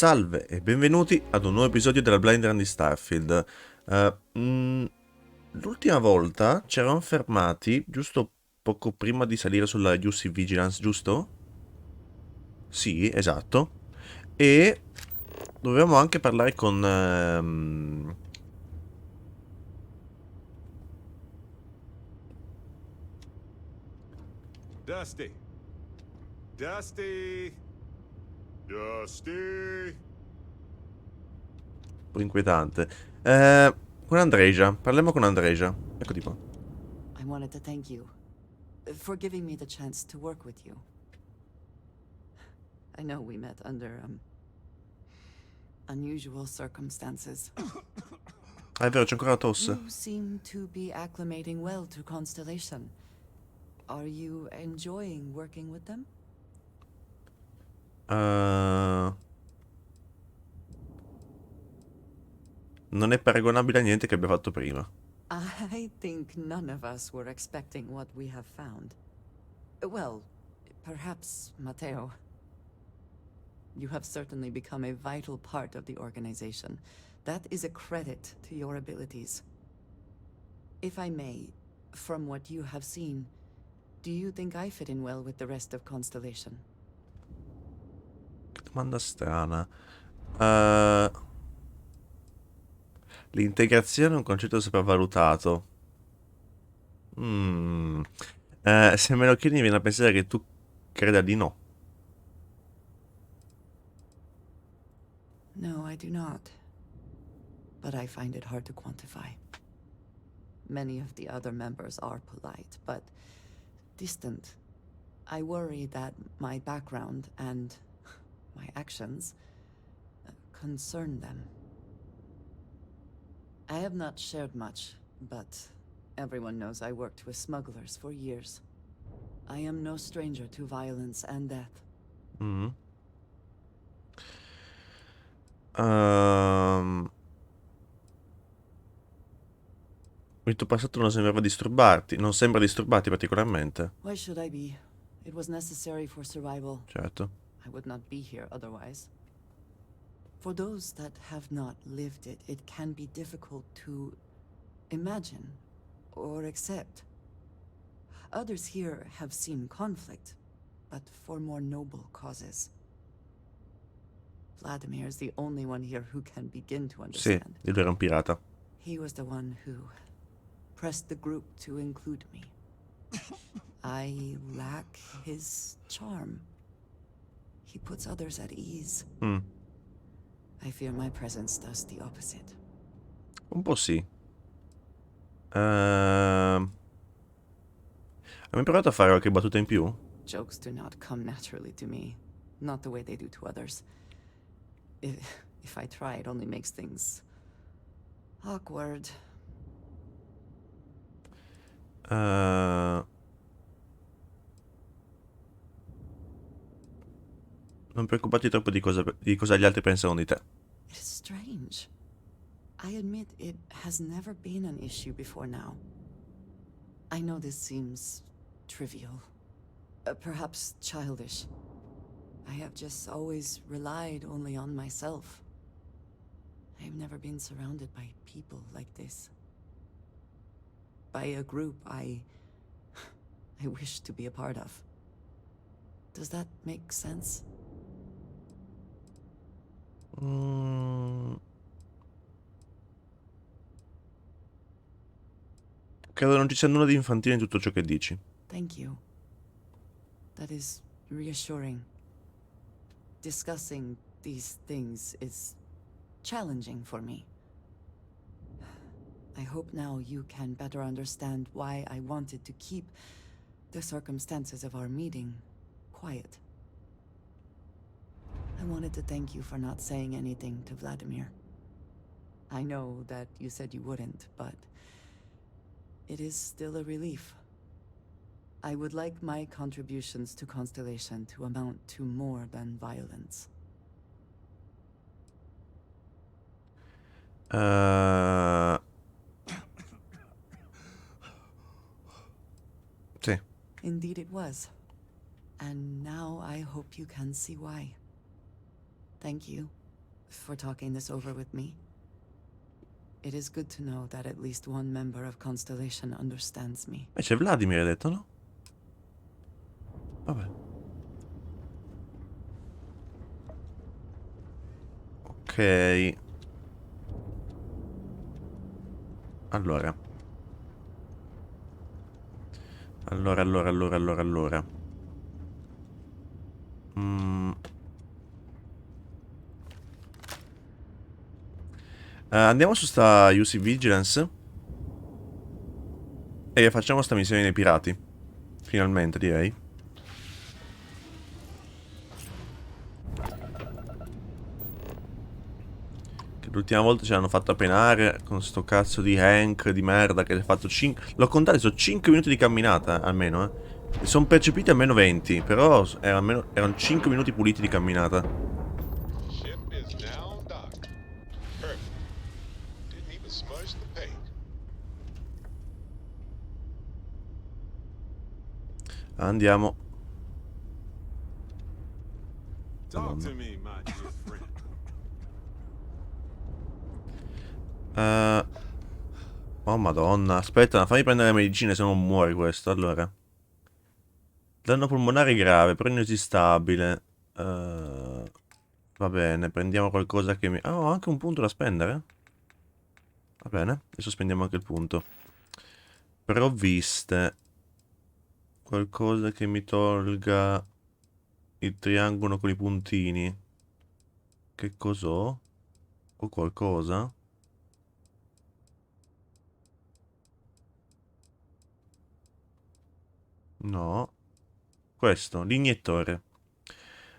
Salve e benvenuti ad un nuovo episodio della Blind Run di Starfield. L'ultima volta ci eravamo fermati giusto poco prima di salire sulla UC Vigilance, giusto? Sì, esatto. E dovevamo anche parlare con... Dusty. Dusty. Dusty. un po' inquietante. Con Andreja, parliamo con Andreja. Ecco tipo. I wanted to thank you for giving me the chance to work with you. I know we met under, unusual circumstances. Ah, è vero, c'è ancora la tosse. You seem to be acclimating well to Constellation. Are you enjoying working with them? Non è paragonabile a niente che abbia fatto prima. I think none of us were expecting what we have found. Well, perhaps Matteo. You have certainly become a vital part of the organization. That is a credit to your abilities. If I may, from what you have seen, do you think I fit in well with the rest of Constellation? Che domanda strana. L'integrazione è un concetto sopravvalutato. Se me lo chiedi mi viene a pensare che tu creda di no. No, I do not. But I find it hard to quantify. Many of the other members are polite, but distant. I worry that my background and my actions concern them. I have not shared much, but everyone knows I worked with smugglers for years. I am no stranger to violence and death. Il tuo passato non sembrava disturbarti, non sembra disturbarti particolarmente. Why should I be? It was necessary for survival. Certo. I would not be here otherwise. For those that have not lived it, it can be difficult to imagine or accept. Others here have seen conflict, but for more noble causes. Vladimir is the only one here who can begin to Sì, understand. lui era un pirata. He was the one who pressed the group to include me. I lack his charm. He puts others at ease. I fear my presence does the opposite. Un po' sì. Hai mai provato a fare qualche battuta in più? Jokes do not come naturally to me, not the way they do to others. If I try, it only makes things awkward. Non preoccuparti troppo di cosa gli altri pensano di te. It is strange. I admit it has never been an issue before now. I know this seems trivial, perhaps childish. I have just always relied only on myself. I have never been surrounded by people like this. By a group I wish to be a part of. Does that make sense? Credo non ci sia nulla di infantile in tutto ciò che dici. Thank you. That is reassuring. Discussing these things is challenging for me. I hope now you can better understand why I wanted to keep the circumstances of our meeting quiet. I wanted to thank you for not saying anything to Vladimir. I know that you said you wouldn't, but it is still a relief. I would like my contributions to Constellation to amount to more than violence. Sì. Indeed it was. And now I hope you can see why. Thank you. for talking this over with me. It is good to know that at least one member of Constellation understands me. C'è Vladimir, hai detto, no? Vabbè. Ok. Allora. Allora. Andiamo su sta UC Vigilance. E facciamo sta missione dei pirati. Finalmente, direi. Che l'ultima volta ce l'hanno fatta penare con sto cazzo di Hank di merda che ha fatto 5... L'ho contato, sono 5 minuti di camminata, almeno, E sono percepiti almeno 20, però erano 5 minuti puliti di camminata. Ship is now docked. Perfect. Didn't even smudge the paint. Andiamo. Talk to me, my dear friend. Oh madonna, aspetta, fammi prendere le medicine se non muore questo, allora. Danno polmonare grave, prognosi stabile. Va bene, prendiamo qualcosa che mi... Ah, ho anche un punto da spendere? Va bene, adesso spendiamo anche il punto. Provviste. Qualcosa che mi tolga il triangolo con i puntini. Che cos'ho? O qualcosa? No. Questo, l'iniettore.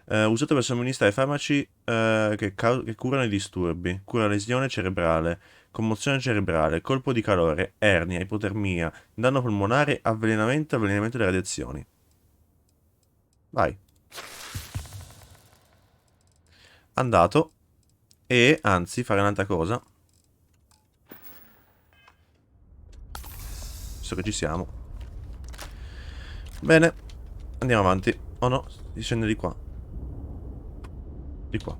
Usato per somministrare farmaci che curano i disturbi. Cura lesione cerebrale, commozione cerebrale, colpo di calore, ernia, ipotermia, danno polmonare, avvelenamento delle radiazioni. Vai. Andato. E, anzi, fare un'altra cosa. Visto che ci siamo. Bene. Andiamo avanti. Oh no, si scende di qua. Di qua.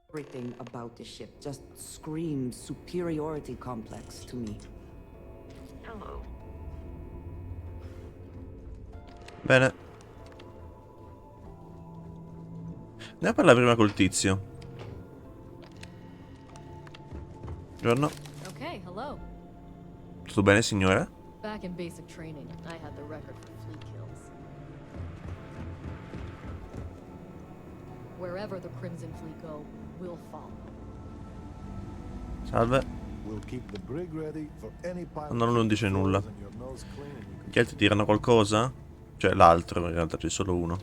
Everything about the ship just screams superiority complex to me. Hello. Bene. Andiamo a parlare prima col tizio. Buongiorno. Okay, hello. Tutto bene, signora? Back in basic training, I had the record for fleet kills. Wherever the Crimson Fleet go, we'll follow. Salve. No, non dice nulla. Gli altri tirano qualcosa? Cioè, l'altro, in realtà c'è solo uno.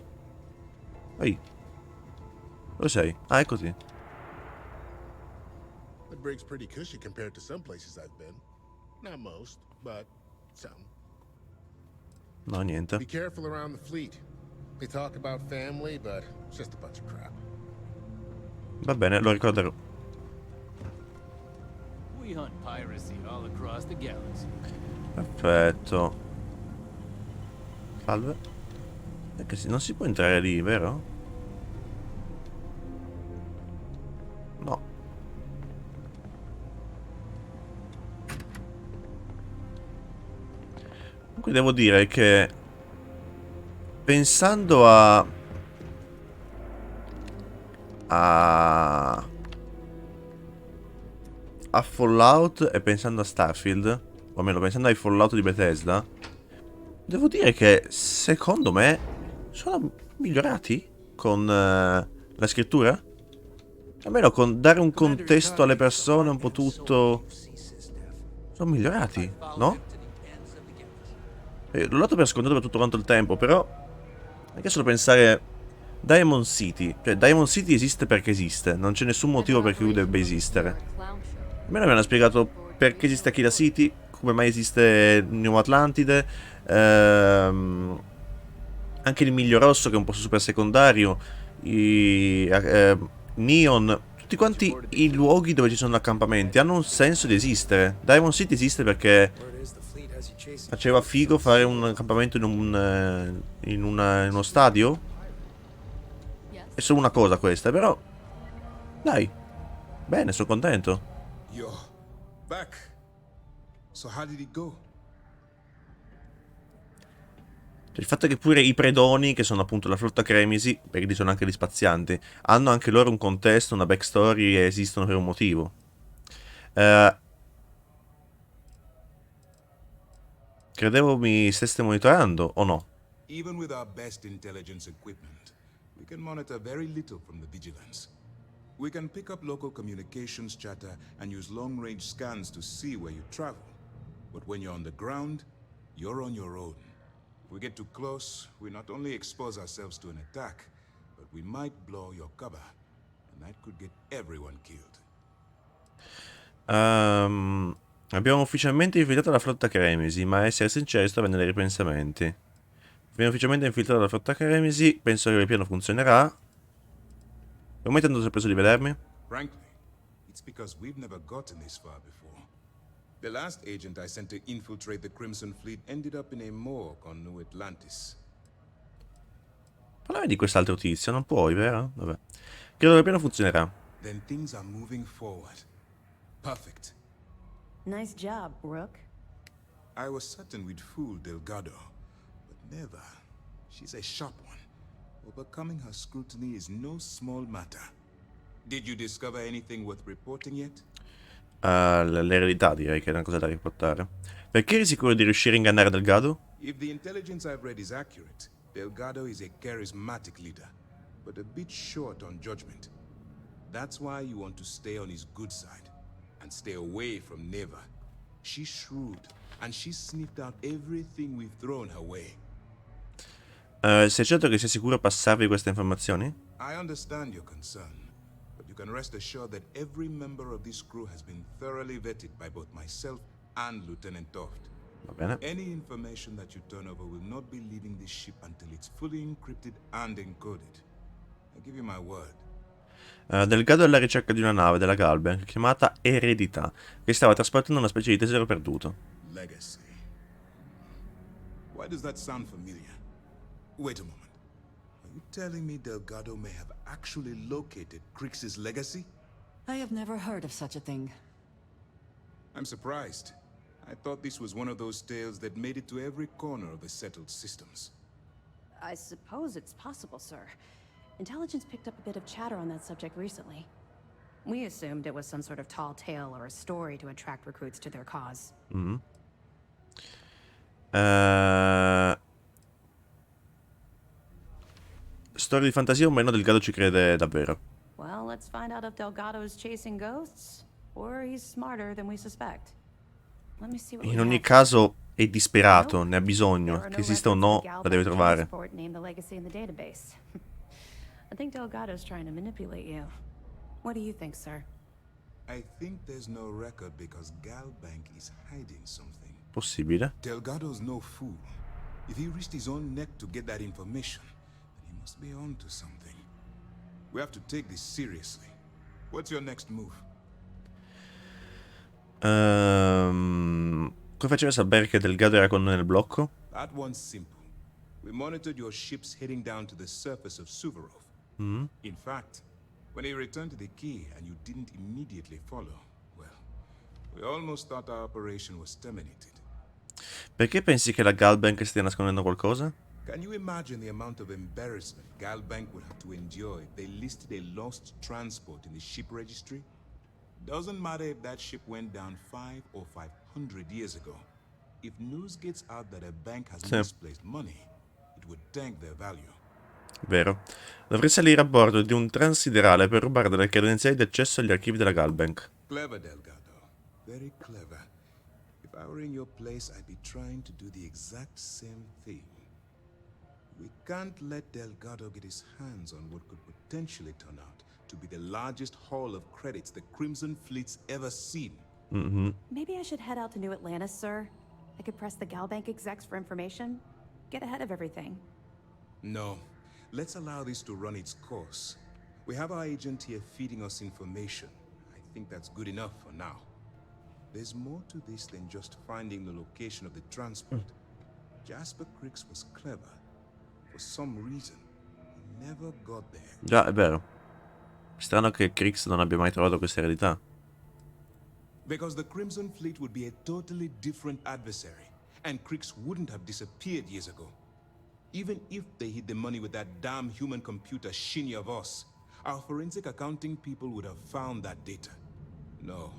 Ehi. Dove sei? Ah, eccoti. The brig's pretty cushy compared to some places I've been. Not most, but some. No, niente. Be careful around the fleet. They talk about family, but it's just a bunch of crap. Va bene, lo ricorderò. We hunt piracy all across the galaxy. Perfetto. Salve. È che non si può entrare lì, vero? No. Comunque devo dire che pensando a Fallout e pensando a Starfield, o almeno pensando ai Fallout di Bethesda, devo dire che secondo me sono migliorati con la scrittura. Almeno con dare un contesto alle persone, un po' tutto. Sono migliorati, no? L'ho dato per scontato per tutto quanto il tempo, però anche solo pensare Diamond City. Cioè, Diamond City esiste perché esiste. Non c'è nessun motivo per cui debba esistere. Almeno mi hanno spiegato perché esiste Aquila City, come mai esiste New Atlantide, anche il Miglio Rosso che è un posto super secondario, Neon, tutti quanti i luoghi dove ci sono accampamenti hanno un senso di esistere. Diamond City esiste perché faceva figo fare un accampamento in uno stadio. È solo una cosa questa, però... Dai. Bene, sono contento. You're back. So how did it go? Cioè, il fatto che pure i predoni, che sono appunto la flotta Cremisi, perché lì sono anche gli spazianti, hanno anche loro un contesto, una backstory e esistono per un motivo. Credevo mi stesse monitorando, o no? Even with our best intelligence equipment, we can monitor very little from the vigilance. We can pick up local communications chatter and use long-range scans to see where you travel. But when you're on the ground, you're on your own. If we get too close, we not only expose ourselves to an attack, but we might blow your cover. And that could get everyone killed. Abbiamo ufficialmente infiltrato la flotta Cremisi, ma a essere sinceri sto avendo dei ripensamenti. Abbiamo ufficialmente infiltrato la flotta Cremisi, penso che il piano funzionerà. Come mai tanto sorpreso di vedermi? Frankly, it's because we've never gotten this far before. The last agent I sent to infiltrate the Crimson Fleet ended up in a morgue on New Atlantis. Parlami di quest'altro tizio, non puoi, vero? Vabbè. Credo che il piano funzionerà. Then things are moving forward. Perfect. Nice job, Rook. I was certain we'd fool Delgado, but never. She's a sharp one. Overcoming her scrutiny is no small matter. Did you discover anything worth reporting yet? L'eredità direi che è una cosa da riportare. Perché eri sicuro di riuscire a ingannare Delgado? If the intelligence I've read is accurate, Delgado is a charismatic leader, but a bit short on judgment. That's why you want to stay on his good side, and stay away from Neva. She's shrewd, and she's sniffed out everything we've thrown her way. Sei certo che sia sicuro passarvi queste informazioni? I understand your concern, but you can rest assured that every member of this crew has been thoroughly vetted by both myself and Lieutenant Toft. Va bene. Any information that you turn over will not be leaving this ship until it's fully encrypted and encoded. I give you my word. Delgado è alla ricerca di una nave della Galbank chiamata Eredità, che stava trasportando una specie di tesoro perduto. Legacy. Why does that sound familiar? Wait a moment. Are you telling me Delgado may have actually located Crix's legacy? I have never heard of such a thing. I'm surprised. I thought this was one of those tales that made it to every corner of the settled systems. I suppose it's possible, sir. Intelligence picked up a bit of chatter on that subject recently. We assumed it was some sort of tall tale or a story to attract recruits to their cause. Storia di fantasia o meno, Delgado ci crede davvero. Well, let's find out if Delgado's chasing ghosts, or he's smarter than we suspect. Let me see what we In ogni have. caso è disperato, ne ha There bisogno, are che no esista o records no, of la deve Galbank trovare. transport named the legacy in the database. I think Delgado's trying to manipulate you. What do you think, sir? I think there's no record because Galbank is hiding something. Possibile. Delgado's no fool. If he risked his own neck to get that information, then he must be on to something. We have to take this seriously. What's your next move? Come faceva a sapere che Delgado era con noi nel blocco? That one's simple. We monitored your ships heading down to the surface of Suvorov. In fact, when he returned to the key and you didn't immediately follow, well, we almost thought our operation was terminated. Perché pensi che la Galbank stia nascondendo qualcosa? Can you imagine the amount of embarrassment Galbank would have to endure if they listed a lost transport in the ship registry? Doesn't matter if that ship went down 5 or 500 years ago. If news gets out that a bank has misplaced money, it would tank their value. Vero. Dovrei salire a bordo di un transiderale per rubare delle credenziali di accesso agli archivi della Galbank. Clever, Delgado. Very clever. If I were in your place, I'd be trying to do the exact same thing. We can't let Delgado get his hands on what could potentially turn out to be the largest haul of credits the Crimson Fleet's ever seen. Maybe I should head out to New Atlantis, sir. I could press the Galbank execs for information. Get ahead of everything. No. Let's allow this to run its course. We have our agent here feeding us information. I think that's good enough for now. There's more to this than just finding the location of the transport. Jasper Crix was clever. For some reason, he never got there. Già, è vero. Strano che Krix non abbia mai trovato questa eredità. Because the Crimson Fleet would be a totally different adversary, and Krix wouldn't have disappeared years ago. Even if they hid the money with that damn human computer Shinya Voss, our forensic accounting people would have found that data. No,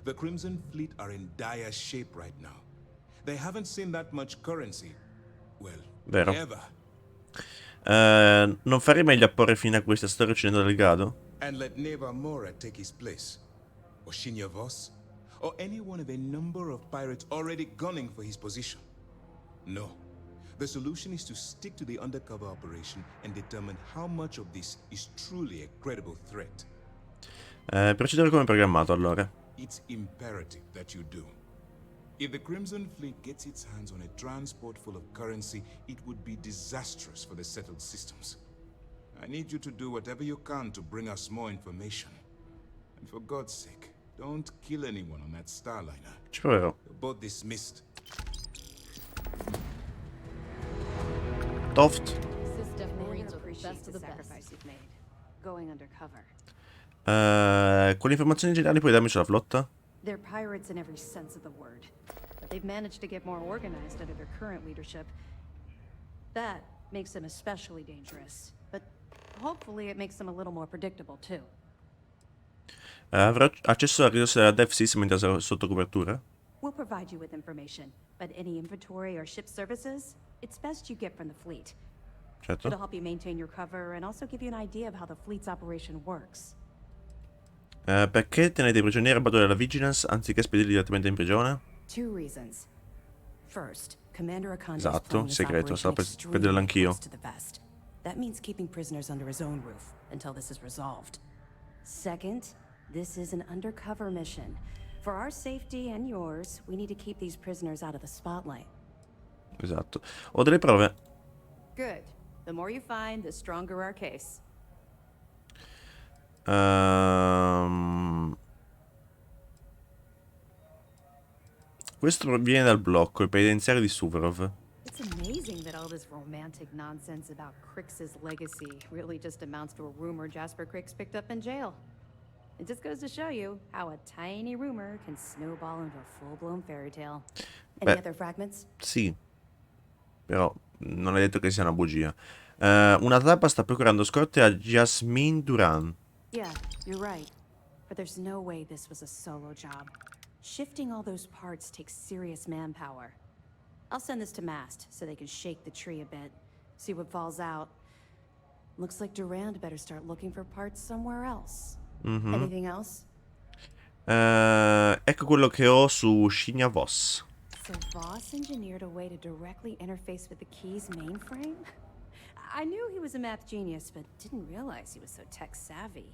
the Crimson Fleet are in dire shape right now. They haven't seen that much currency. Well, Vero. ever. Non farei meglio a porre fine a questa storia uccidendo del grado? And let Neva Mora take his place. Or Shinya Voss. Or any one of a number of pirates already gunning for his position. No. The solution is to stick to the undercover operation and determine how much of this is truly a credible threat. Procedere come programmato, allora. It's imperative that you do. If the Crimson Fleet gets its hands on a transport full of currency, it would be disastrous for the settled systems. I need you to do whatever you can to bring us more information. And for God's sake, don't kill anyone on that Starliner. Ci proverò. You're both dismissed. Toft. System Commander reads the appreciates best the of the best. sacrifice you've made. Going undercover. Quali informazioni generali puoi darmi sulla flotta? They're pirates in every sense of the word. But they've managed to get more organized under their current leadership. That makes them especially dangerous. But hopefully it makes them a little more predictable too. Avrò accesso alla risorsa della Dev System intesa sotto copertura? We'll provide you with information, but any inventory or ship services, it's best you get from the fleet. It'll Certo. help you maintain your cover and also give you an idea of how the fleet's operation works. Perché tenete i prigionieri a bordo della Vigilance anziché spedirli direttamente in prigione? Two reasons. First, Commander Akandi's Esatto, playing this segreto, operation stavo per extremely vederlo anch'io. close to the vest. That means keeping prisoners under his own roof until this is resolved. Second, this is an undercover mission. For our safety and yours, we need to keep these prisoners out of the spotlight. Esatto. Ho delle prove. Good. The more you find, the stronger our case. Questo viene dal blocco, il penitenziario di Suvorov. It's amazing that all this romantic nonsense about Crix's legacy really just amounts to a rumor Jasper Crix picked up in jail. It just goes to show you how a tiny rumor can snowball into a full-blown fairy tale. Any Beh. other fragments? Sì. Però non è detto che sia una bugia. Una tappa sta procurando scorte a Jasmine Duran. Yeah, you're right. But there's no way this was a solo job. Shifting all those parts takes serious manpower. I'll send this to Mast so they can shake the tree a bit, see what falls out. Looks like Durand better start looking for parts somewhere else. Anything else? Ecco quello che ho su Shinya Voss. So Voss engineered a way to directly interface with the Key's mainframe? I knew he was a math genius, but didn't realize he was so tech-savvy.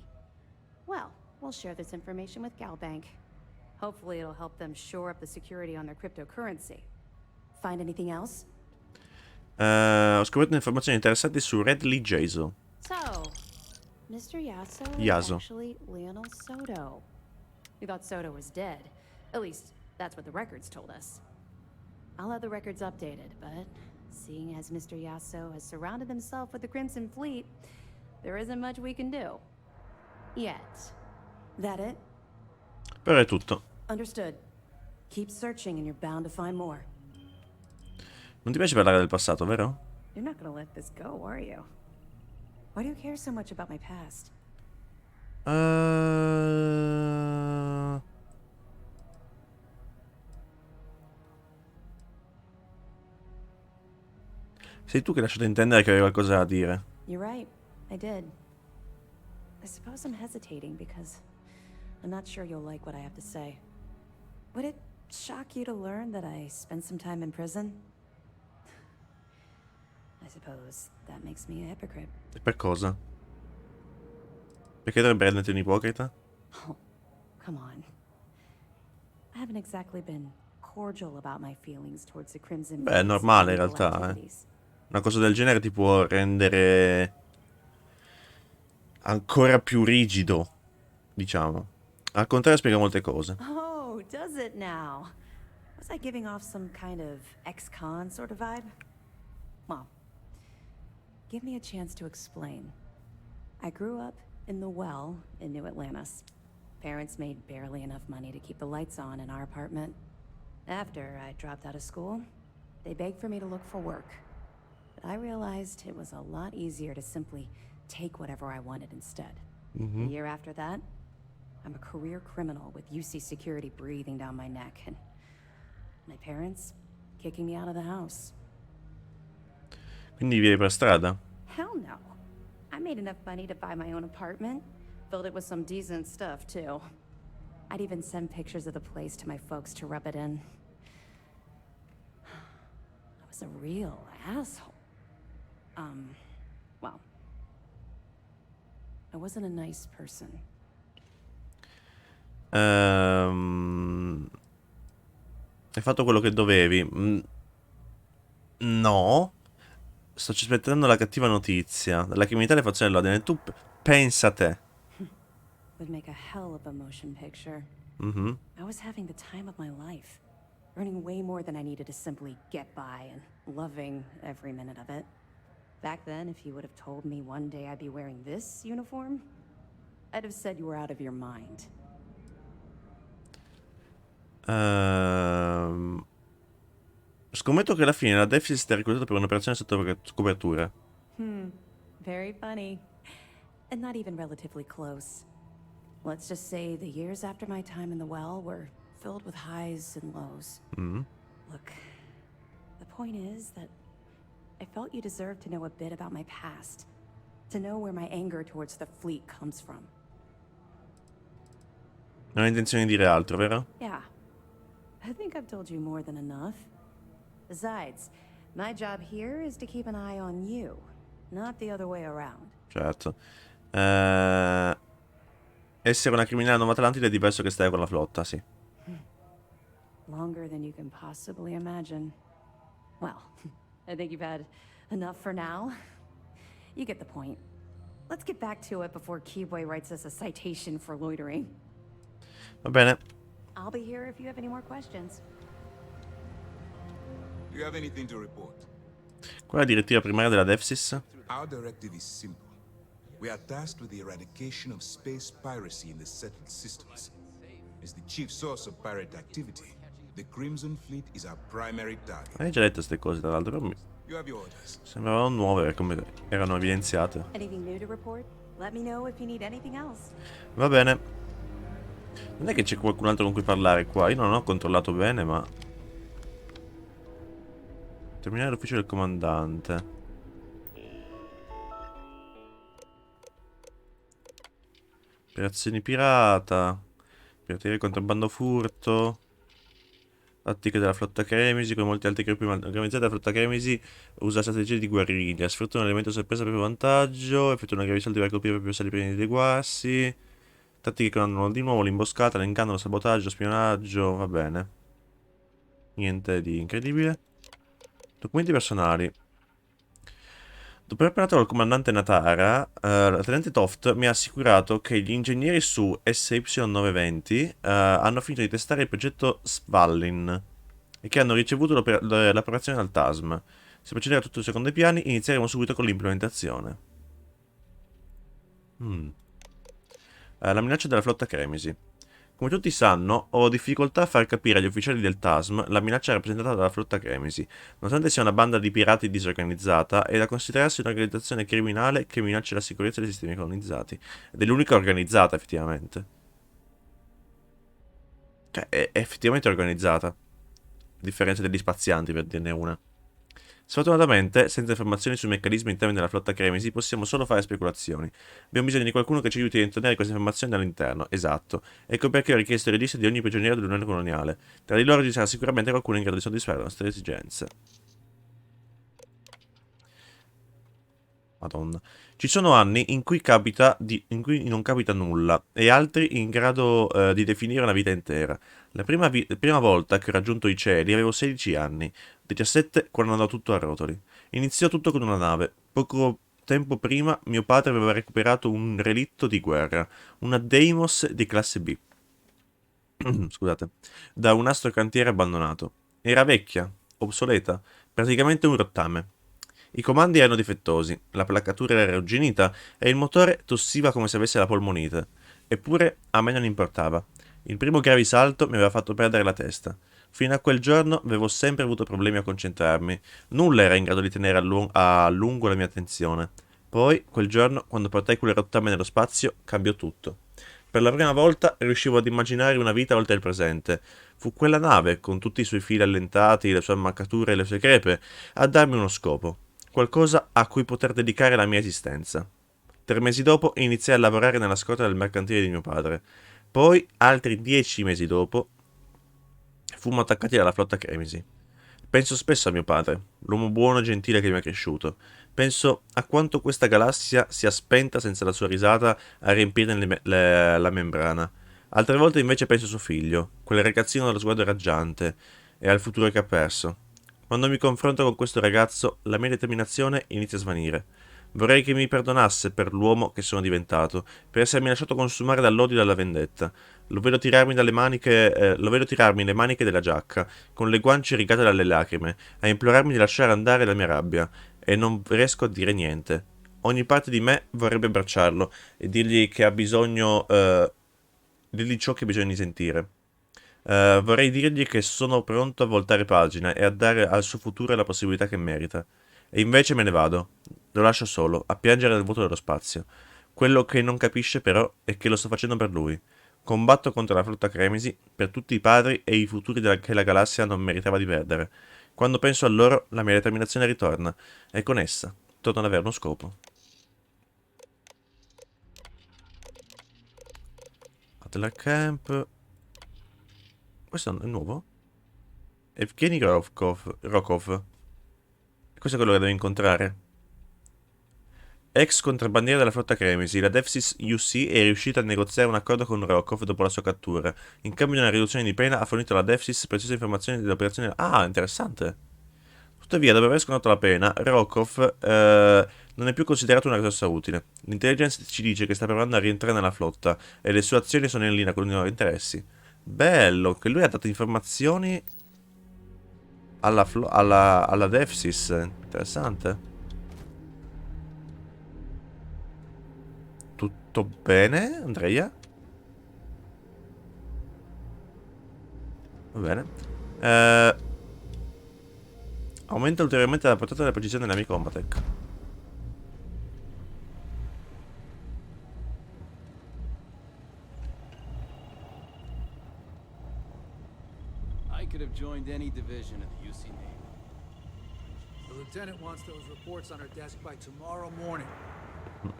Well, we'll share this information with Galbank. Hopefully it'll help them shore up the security on their cryptocurrency. Find anything else? Ho scoperto informazioni interessanti su Redley Jaso. So, Mr. Yasso is Yaso. actually Lionel Soto. We thought Soto was dead. At least, that's what the records told us. I'll have the records updated, but seeing as Mr. Yasso has surrounded himself with the Crimson Fleet, there isn't much we can do. Yet. That it? Però è tutto. Understood. Keep searching and you're bound to find more. Non ti piace parlare del passato, vero? You're not gonna let this go, are you? Why do you care so much about my past? Sei tu che hai lasciato intendere che avevi qualcosa da dire. You're right. I did. I suppose I'm hesitating because I'm not sure you'll like what I have to say. Would it shock you to learn that I spent some time in prison? I suppose that makes me a hypocrite. E per cosa? Perché dovrebbe renderti un ipocrita? Oh, come on. I haven't exactly been cordial about my feelings towards the Crimson. Beh, è normale in realtà, Una cosa del genere ti può rendere ancora più rigido, diciamo. Al contrario spiega molte cose. Oh, does it now? Was I giving off some kind of ex-con sort of vibe? Well, give me a chance to explain. I grew up in the Well in New Atlantis. Parents made barely enough money to keep the lights on in our apartment. After I dropped out of school, they begged for me to look for work. But I realized it was a lot easier to simply take whatever I wanted instead. A year after that, I'm a career criminal with UC security breathing down my neck, and my parents kicking me out of the house. Quindi vivi per strada? Hell no. I made enough money to buy my own apartment. Filled it with some decent stuff, too. I'd even send pictures of the place to my folks to rub it in. I was a real asshole. Well, I wasn't a nice person. Hai fatto quello che dovevi. No. Sto aspettando la cattiva notizia. Dalla criminalità alle fazioni dell'ordine. Tu pensa a te. Would make a hell of a motion picture. Mhm. I was having the time of my life. Earning way more than I needed to simply get by and loving every minute of it. Back then, if you would have told me one day I'd be wearing this uniform, I'd have said you were out of your mind. Scommetto che alla fine la Deficit sia reclutata per un'operazione sotto copertura. Very funny. And not even relatively close. Let's just say the years after my time in the Well were filled with highs and lows. Look, the point is that I felt you deserved to know a bit about my past. To know where my anger towards the fleet comes from. Non hai intenzione di dire altro, vero? Yeah. I think I've told you more than enough. Besides, my job here is to keep an eye on you, not the other way around. Certo. Essere una criminale non atlantide è diverso che stare con la flotta, sì. Longer than you can possibly imagine. Well, I think you've had enough for now. You get the point. Let's get back to it before Keyboy writes us a citation for loitering. Va bene. I'll be here if you have any more questions. Do you have anything to report? Qual è la direttiva primaria della DEFSIS? Our directive is simple. We are tasked with the eradication of space piracy in the settled systems. As the chief source of pirate activity, the Crimson Fleet is our primary target. Hai già letto queste cose, tra l'altro, però You have your orders. sembravano nuove come erano evidenziate. Anything new to report? Let me know if you need anything else. Va bene. Non è che c'è qualcun altro con cui parlare qua. Io non ho controllato bene, ma... Terminare l'ufficio del comandante. Operazioni pirata. Pirateria, contrabbando, furto. Tattiche della flotta Cremisi. Come molti altri gruppi organizzati, la flotta Cremisi usa strategie di guerriglia. Sfrutta un elemento sorpresa per proprio vantaggio. Effettua una grave salto per colpire proprio sali prima di adeguarsi. Tattiche che hanno di nuovo l'imboscata, l'inganno, lo sabotaggio, spionaggio. Va bene. Niente di incredibile. Documenti personali. Dopo aver parlato col comandante Natara, la tenente Toft mi ha assicurato che gli ingegneri su SY920 hanno finito di testare il progetto Svallin e che hanno ricevuto l'approvazione dal TASM. Se procederà tutto secondo i piani, inizieremo subito con l'implementazione. La minaccia della flotta Cremisi. Come tutti sanno, ho difficoltà a far capire agli ufficiali del TASM la minaccia rappresentata dalla flotta Cremisi, nonostante sia una banda di pirati disorganizzata, è da considerarsi un'organizzazione criminale che minaccia la sicurezza dei sistemi colonizzati. Ed è l'unica organizzata, effettivamente. Cioè, è effettivamente organizzata. A differenza degli spazianti, per dirne una. Sfortunatamente, senza informazioni sui meccanismi interni della flotta Cremisi, possiamo solo fare speculazioni. Abbiamo bisogno di qualcuno che ci aiuti a ottenere queste informazioni dall'interno. Esatto. Ecco perché ho richiesto il registro di ogni prigioniero dell'Unione Coloniale. Tra di loro ci sarà sicuramente qualcuno in grado di soddisfare le nostre esigenze. Madonna. Ci sono anni in cui non capita nulla, e altri in grado di definire una vita intera. La prima volta che ho raggiunto i cieli avevo 16 anni, 17 quando andò tutto a rotoli. Iniziò tutto con una nave. Poco tempo prima mio padre aveva recuperato un relitto di guerra, una Deimos di classe B. Scusate, da un astrocantiere abbandonato. Era vecchia, obsoleta, praticamente un rottame. I comandi erano difettosi, la placatura era arrugginita e il motore tossiva come se avesse la polmonite. Eppure a me non importava. Il primo gravisalto mi aveva fatto perdere la testa. Fino a quel giorno avevo sempre avuto problemi a concentrarmi. Nulla era in grado di tenere a lungo la mia attenzione. Poi, quel giorno, quando portai quelle rottame nello spazio, cambiò tutto. Per la prima volta riuscivo ad immaginare una vita oltre il presente. Fu quella nave, con tutti i suoi fili allentati, le sue ammaccature e le sue crepe, a darmi uno scopo. Qualcosa a cui poter dedicare la mia esistenza. 3 mesi dopo iniziai a lavorare nella scorta del mercantile di mio padre. Poi, altri 10 mesi dopo, fummo attaccati dalla flotta Cremisi. Penso spesso a mio padre, l'uomo buono e gentile che mi ha cresciuto. Penso a quanto questa galassia sia spenta senza la sua risata a riempirne la membrana. Altre volte invece penso a suo figlio, quel ragazzino dallo sguardo raggiante, e al futuro che ha perso. Quando mi confronto con questo ragazzo, la mia determinazione inizia a svanire. Vorrei che mi perdonasse per l'uomo che sono diventato, per essermi lasciato consumare dall'odio e dalla vendetta. Lo vedo tirarmi le maniche della giacca, con le guance rigate dalle lacrime, a implorarmi di lasciare andare la mia rabbia, e non riesco a dire niente. Ogni parte di me vorrebbe abbracciarlo e dirgli che ha bisogno, dirgli ciò che ha bisogno di sentire. Vorrei dirgli che sono pronto a voltare pagina e a dare al suo futuro la possibilità che merita. E invece me ne vado. Lo lascio solo, a piangere nel vuoto dello spazio. Quello che non capisce però è che lo sto facendo per lui. Combatto contro la flotta Cremisi per tutti i padri e i futuri che la galassia non meritava di perdere. Quando penso a loro, la mia determinazione ritorna, e con essa torno ad avere uno scopo. Adler Camp. Questo è nuovo? Evgeny Rokov. Questo è quello che devo incontrare. Ex contrabbandiera della flotta Cremisi, la DevSys UC è riuscita a negoziare un accordo con Rokov dopo la sua cattura. In cambio di una riduzione di pena ha fornito alla DevSys preziose informazioni dell'operazione. Ah, interessante. Tuttavia, dopo aver scontato la pena, Rokov non è più considerato una risorsa utile. L'intelligence ci dice che sta provando a rientrare nella flotta e le sue azioni sono in linea con i nuovi interessi. Bello, che lui ha dato informazioni alla DevSys. Interessante. Tutto bene, Andrea? Va bene. Aumenta ulteriormente la portata e la precisione della mia Combatech. I could have joined any division of the UC Navy. The lieutenant wants those reports on her desk by tomorrow morning.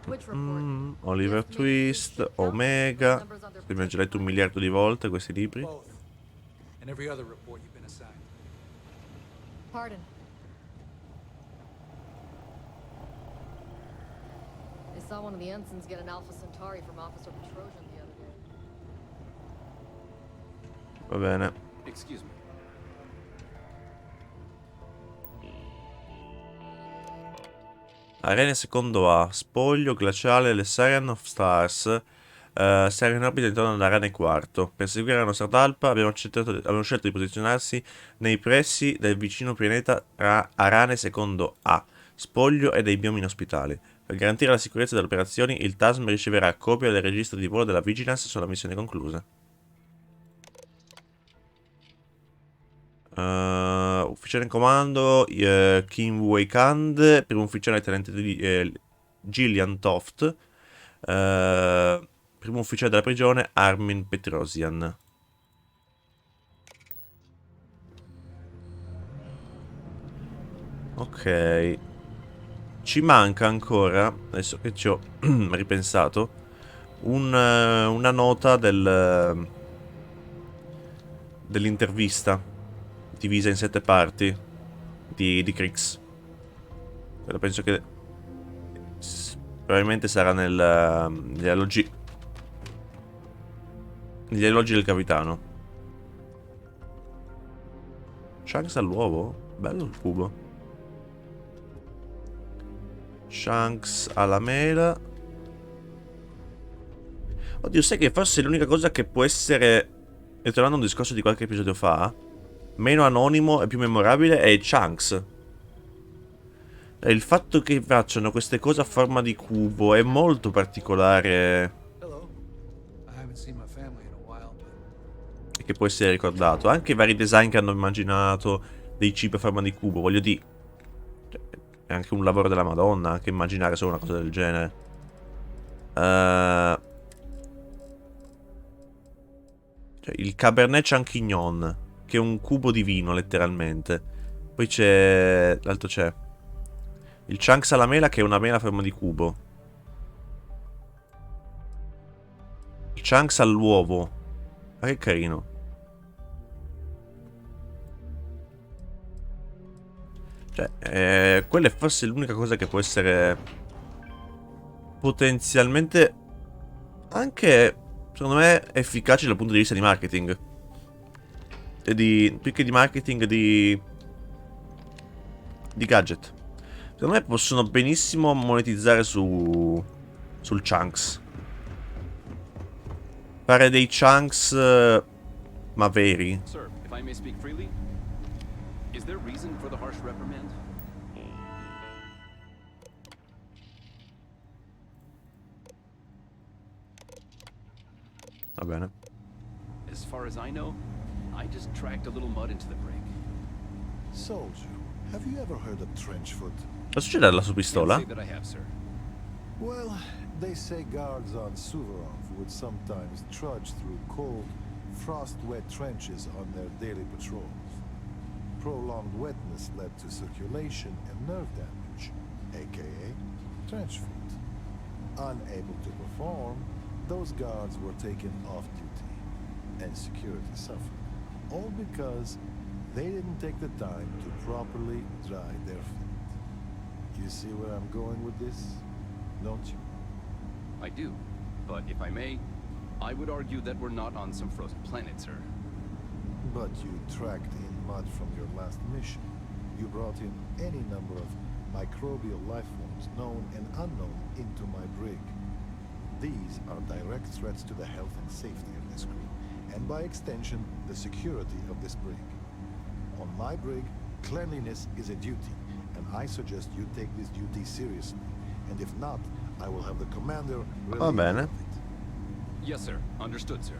Which report? Oliver Twist, Omega. Abbiamo già letto 1 miliardo di volte questi libri. Both. And every other report you've been assigned. Pardon. I saw one of the ensigns get an Alpha Centauri from Officer Petrosian the other day. Va bene. Excuse me. Arena secondo A. Spoglio glaciale le Siren of Stars. Siren orbita intorno all'Arane quarto. Per seguire la nostra talpa abbiamo scelto di posizionarsi nei pressi del vicino pianeta Arane secondo A. Spoglio e dei biomi inospitali. Per garantire la sicurezza delle operazioni, il TASM riceverà copia del registro di volo della Vigilance sulla missione conclusa. Ufficiale in comando Kim Weikand, primo ufficiale tenente Gillian Toft, primo ufficiale della prigione Armin Petrosian. Ok, ci manca ancora, adesso che ci ho ripensato, una nota dell'intervista divisa in 7 parti di Krix. Però penso che probabilmente sarà negli alloggi del capitano. Shanks all'uovo? Bello il cubo. Shanks alla mela. Oddio, sai che forse l'unica cosa che può essere, e tornando a un discorso di qualche episodio fa, meno anonimo e più memorabile è Chunks. Il fatto che facciano queste cose a forma di cubo è molto particolare Hello. I haven't seen my family in a while, but e che può essere ricordato. Anche i vari design che hanno immaginato dei cibi a forma di cubo, voglio dire. Cioè, è anche un lavoro della Madonna, anche immaginare solo una cosa del genere. Cioè, il Cabernet Champignon, che è un cubo di vino, letteralmente. Poi c'è... L'altro c'è. Il Chunks alla mela, che è una mela a forma di cubo. Il Chunks all'uovo. Ma che carino. Cioè, quella è forse l'unica cosa che può essere potenzialmente anche, secondo me, efficace dal punto di vista di marketing. E di... più che di marketing, di gadget. Secondo me possono benissimo monetizzare sul Chunks. Fare dei Chunks, ma veri. Sir, if I may speak freely, is there reason for the harsh reprimand? Va bene. As far as I know, I just tracked a little mud into the brig. Soldier, have you ever heard of trenchfoot? Cosa succede alla sua Can't pistola? say that I have, sir. Well, they say guards on Suvorov would sometimes trudge through cold, frost-wet trenches on their daily patrols. Prolonged wetness led to circulation and nerve damage, aka trenchfoot. Unable to perform, those guards were taken off duty, and security suffered. All because they didn't take the time to properly dry their feet. You see where I'm going with this, don't you? I do. But if I may, I would argue that we're not on some frozen planet, sir. But you tracked in mud from your last mission. You brought in any number of microbial life forms, known and unknown, into my brig. These are direct threats to the health and safety of this crew, and by extension, the security of this brig. On my brig, cleanliness is a duty, and I suggest you take this duty seriously. And if not, I will have the commander Va relieved bene. of it. Yes, sir. Understood, sir.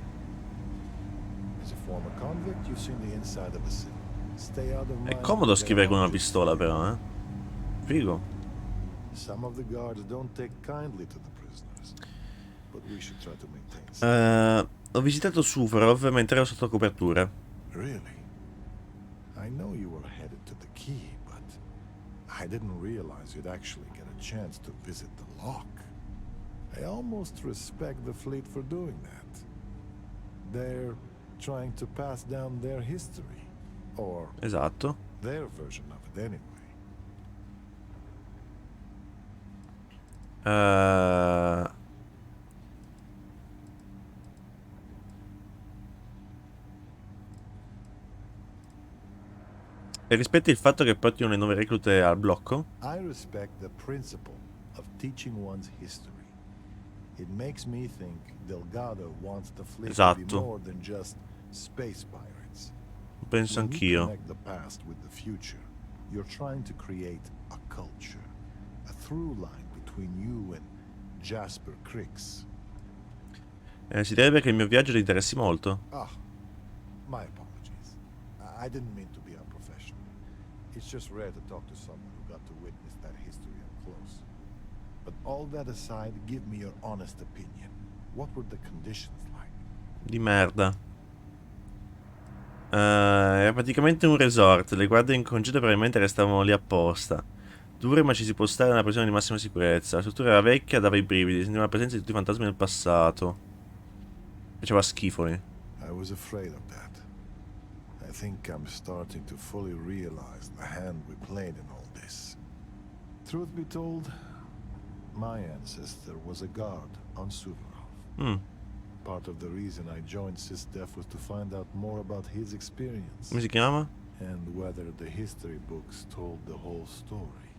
As a former convict, you've seen the inside of a cell. Stay out of my... È comodo scrivere con una pistola, però, eh. Figo. Some of the guards don't take kindly to the prisoners, but we should try to maintain. Ho visitato Suvorov mentre ero sotto copertura. Really? I know you were headed to the key, but I didn't realize you'd actually get a chance to visit the lock. I almost respect the fleet for doing that. They're trying to pass down their history, or Esatto. their version of it anyway. E rispetti il fatto che portino le nuove reclute al blocco? I respect the principle of teaching one's history. It makes me think Delgado wants the fleet to be Esatto. more than just space pirates. Penso When you anch'io. connect the past with the future, you're trying to create a culture, a through line between you and Jasper Cricks. Si direbbe che il mio viaggio ti interessi molto. Ah, my apologies. I didn't mean to be unprofessional. It's just rare to talk to someone who got to witness that history up close. But all that aside, give me your honest opinion. What were the conditions like? Di merda. Era praticamente un resort. Le guardie in congedo probabilmente restavano lì apposta. Dure, ma ci si può stare nella posizione di massima sicurezza. La struttura era vecchia, dava i brividi. Sentiva la presenza di tutti i fantasmi del passato. Faceva schifo, eh. I was afraid of that. I think I'm starting to fully realize the hand we played in all this. Truth be told, my ancestor was a guard on Suvorov. Part of the reason I joined SysDef was to find out more about his experience. Come si chiama? And whether the history books told the whole story.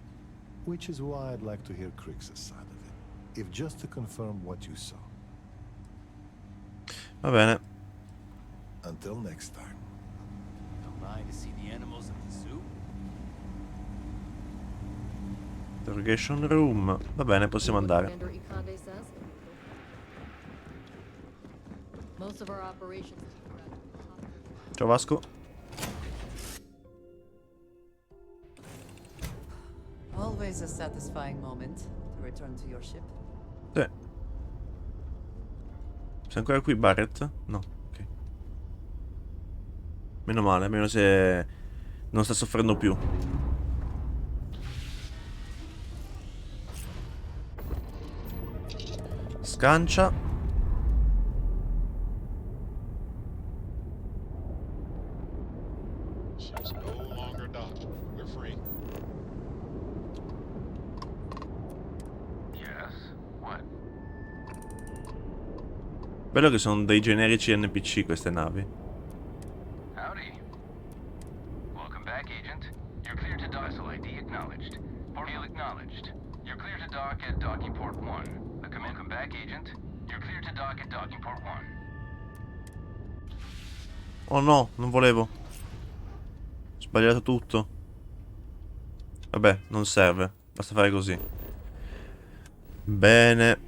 Which is why I'd like to hear Crix's side of it. If just to confirm what you saw. Va bene. Until next time. Am I to see the animals at the zoo? Interrogation room. Va bene, possiamo andare. Commander Ikande says. Most of our operations keep track of the top. Ciao Vasco. Always a satisfying moment to return to your ship. Sì. Sei ancora qui, Barrett? No, ok. Meno male, almeno se non sta soffrendo più. Scancia. Ship's no longer docked. We're free. Yes? What? Bello che sono dei generici NPC queste navi. Howdy. Welcome back, Agent. You're clear to dock. ID acknowledged. Portal acknowledged. You're clear to dock at docking port 1. Welcome back, Agent. You're clear to dock at docking port 1. Oh no, non volevo. Ho sbagliato tutto. Vabbè, non serve. Basta fare così. Bene.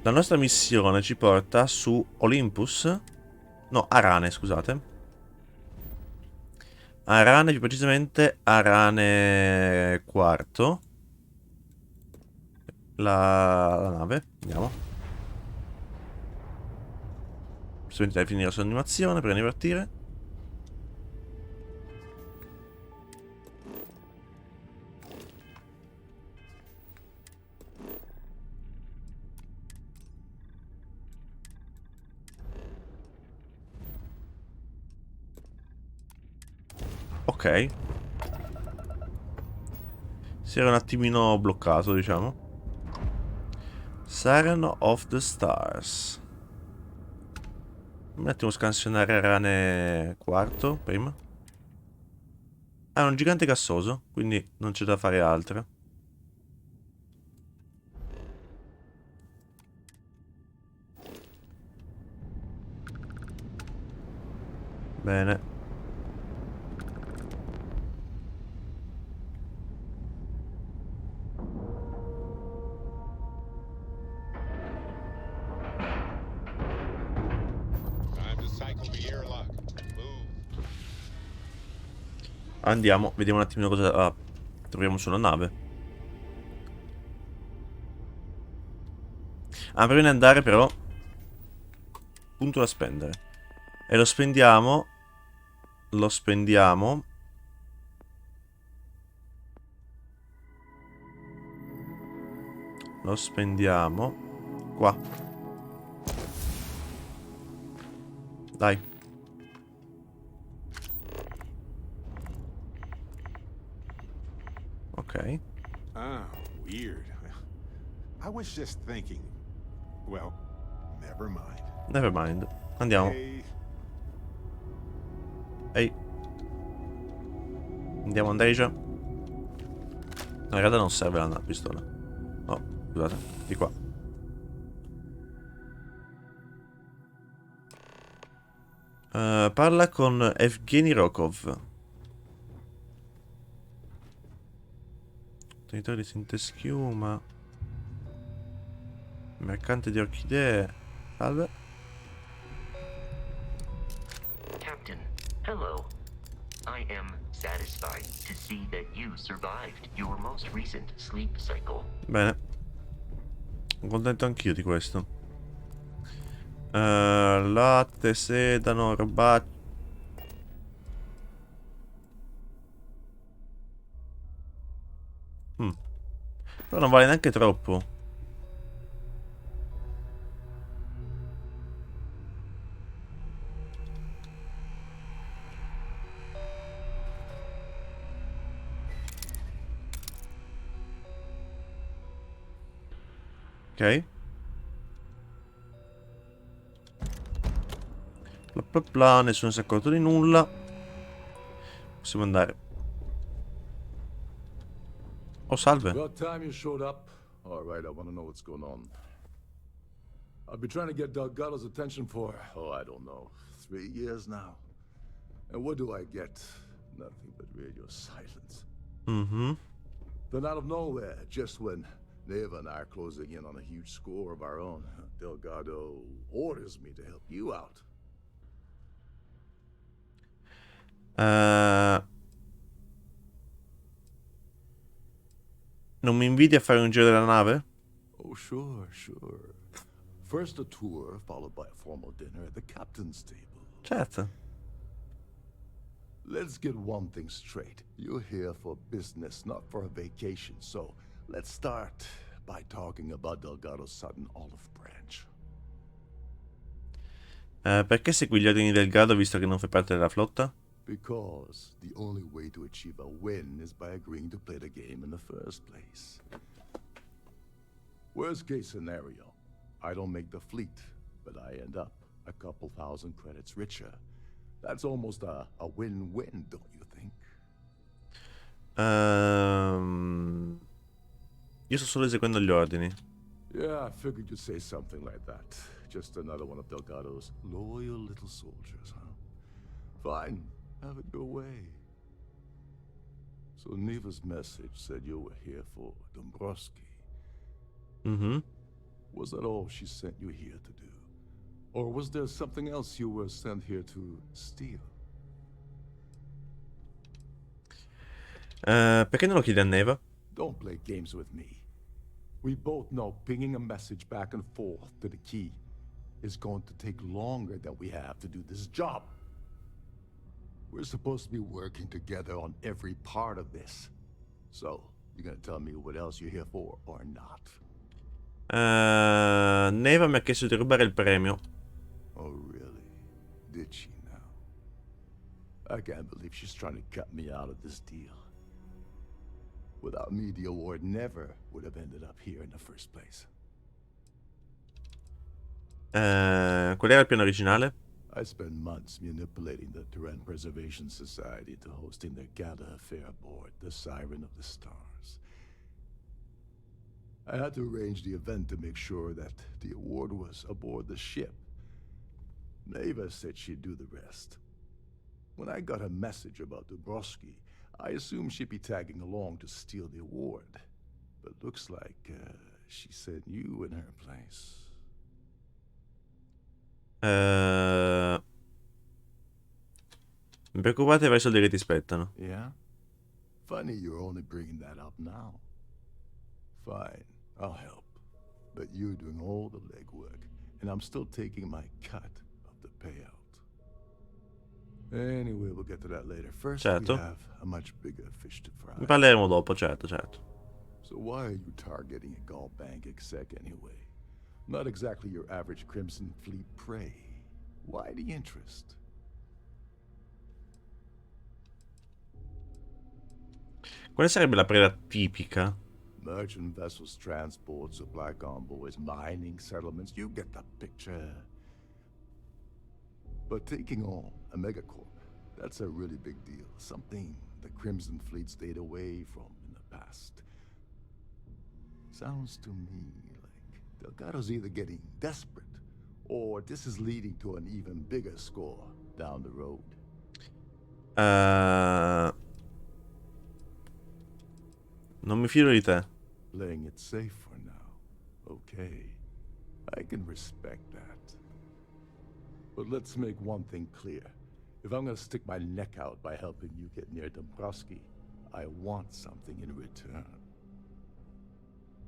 La nostra missione ci porta su Olympus. No, Arane, scusate. Arane, più precisamente Arane quarto. La nave. Andiamo. Semplicemente deve finire la sua animazione prima di partire. Ok. Si era un attimino bloccato, diciamo. Siren of the Stars. Un attimo scansionare Rane quarto prima. Ah, è un gigante gassoso, quindi non c'è da fare altro. Bene. Time to cycle the airlock. Move. Andiamo, vediamo un attimino cosa troviamo sulla nave. Ah, prima di andare però, punto da spendere. E lo spendiamo. Lo spendiamo. Lo spendiamo qua. Dai. Ok. Ah, weird. I was just thinking. Well, never mind. Never mind. Andiamo. Hey, Ehi. Andiamo, Andeja. No, in realtà non serve la pistola. Oh, scusate. Di qua. Parla con Evgeny Rokov. Tenitore di sinteschiuma. Mercante di orchidee. Salve. Captain, hello. I am satisfied to see that you survived your most recent sleep cycle. Bene. Sono contento anch'io di questo. Latte, sedano, roba. Però non vale neanche troppo. Ok. Bla bla bla, nessuno si è accorto di nulla. Possiamo andare. Oh, salve. About time you showed up. All right, I want to know what's going on. I've been trying to get Delgado's attention for, I don't know, 3 years now. And what do I get? Nothing but radio silence. Mm-hmm. Then out of nowhere, just when Neva and I are closing in on a huge score of our own, Delgado orders me to help you out. Non mi inviti a fare un giro della nave? Oh, sure, sure. First a tour, followed by a formal dinner at the captain's table. Certo. Let's get one thing straight. You're here for business, not for a vacation. So, let's start by talking about Delgado's sudden olive branch. Perché segui gli ordini del Delgado visto che non fai parte della flotta? Because the only way to achieve a win is by agreeing to play the game in the first place. Worst case scenario, I don't make the fleet, but I end up a couple thousand credits richer. That's almost a win-win, don't you think? Io sto solo eseguendo gli ordini. Yeah, I figured you'd say something like that. Just another one of Delgado's loyal little soldiers, huh? Fine, have it your way. So Neva's message said you were here for Dombrowski. Mm-hmm. Was that all she sent you here to do? Or was there something else you were sent here to steal? Perché non lo chiedi a Neva? Don't play games with me. We both know pinging a message back and forth to the key is going to take longer than we have to do this job. We're supposed to be working together on every part of this. So, you're gonna tell me what else you're here for or not? Neva mi ha chiesto di rubare il premio. Oh, really? Did she now? I can't believe she's trying to cut me out of this deal. Without me, the award never would have ended up here in the first place. Qual era il piano originale? I spent months manipulating the Terran Preservation Society to hosting their gala affair aboard the Siren of the Stars. I had to arrange the event to make sure that the award was aboard the ship. Neva said she'd do the rest. When I got a message about Dubrovsky, I assumed she'd be tagging along to steal the award. But looks like she sent you in her place. Mi preoccupate verso i soldi che ti spettano. Yeah? Funny you're only bringing that up now. Fine, I'll help. But you're doing all the legwork, and I'm still taking my cut of the payout. Anyway, we'll get to that later. First, we have a much bigger fish to fry. Ne parleremo dopo, certo. So why are you targeting a Gall Bank exec anyway? Not exactly your average Crimson Fleet prey. Why the interest? Quale sarebbe la preda tipica? Merchant vessels, transport, supply convoys, mining settlements, you get the picture. But taking on a megacorp, that's a really big deal. Something the Crimson Fleet stayed away from in the past. Sounds to me like Delgado's either getting desperate, or this is leading to an even bigger score down the road. Non mi fido di te. Playing it safe for now. Okay. I can respect that. But let's make one thing clear. If I'm gonna stick my neck out by helping you get near Dombrowski, I want something in return.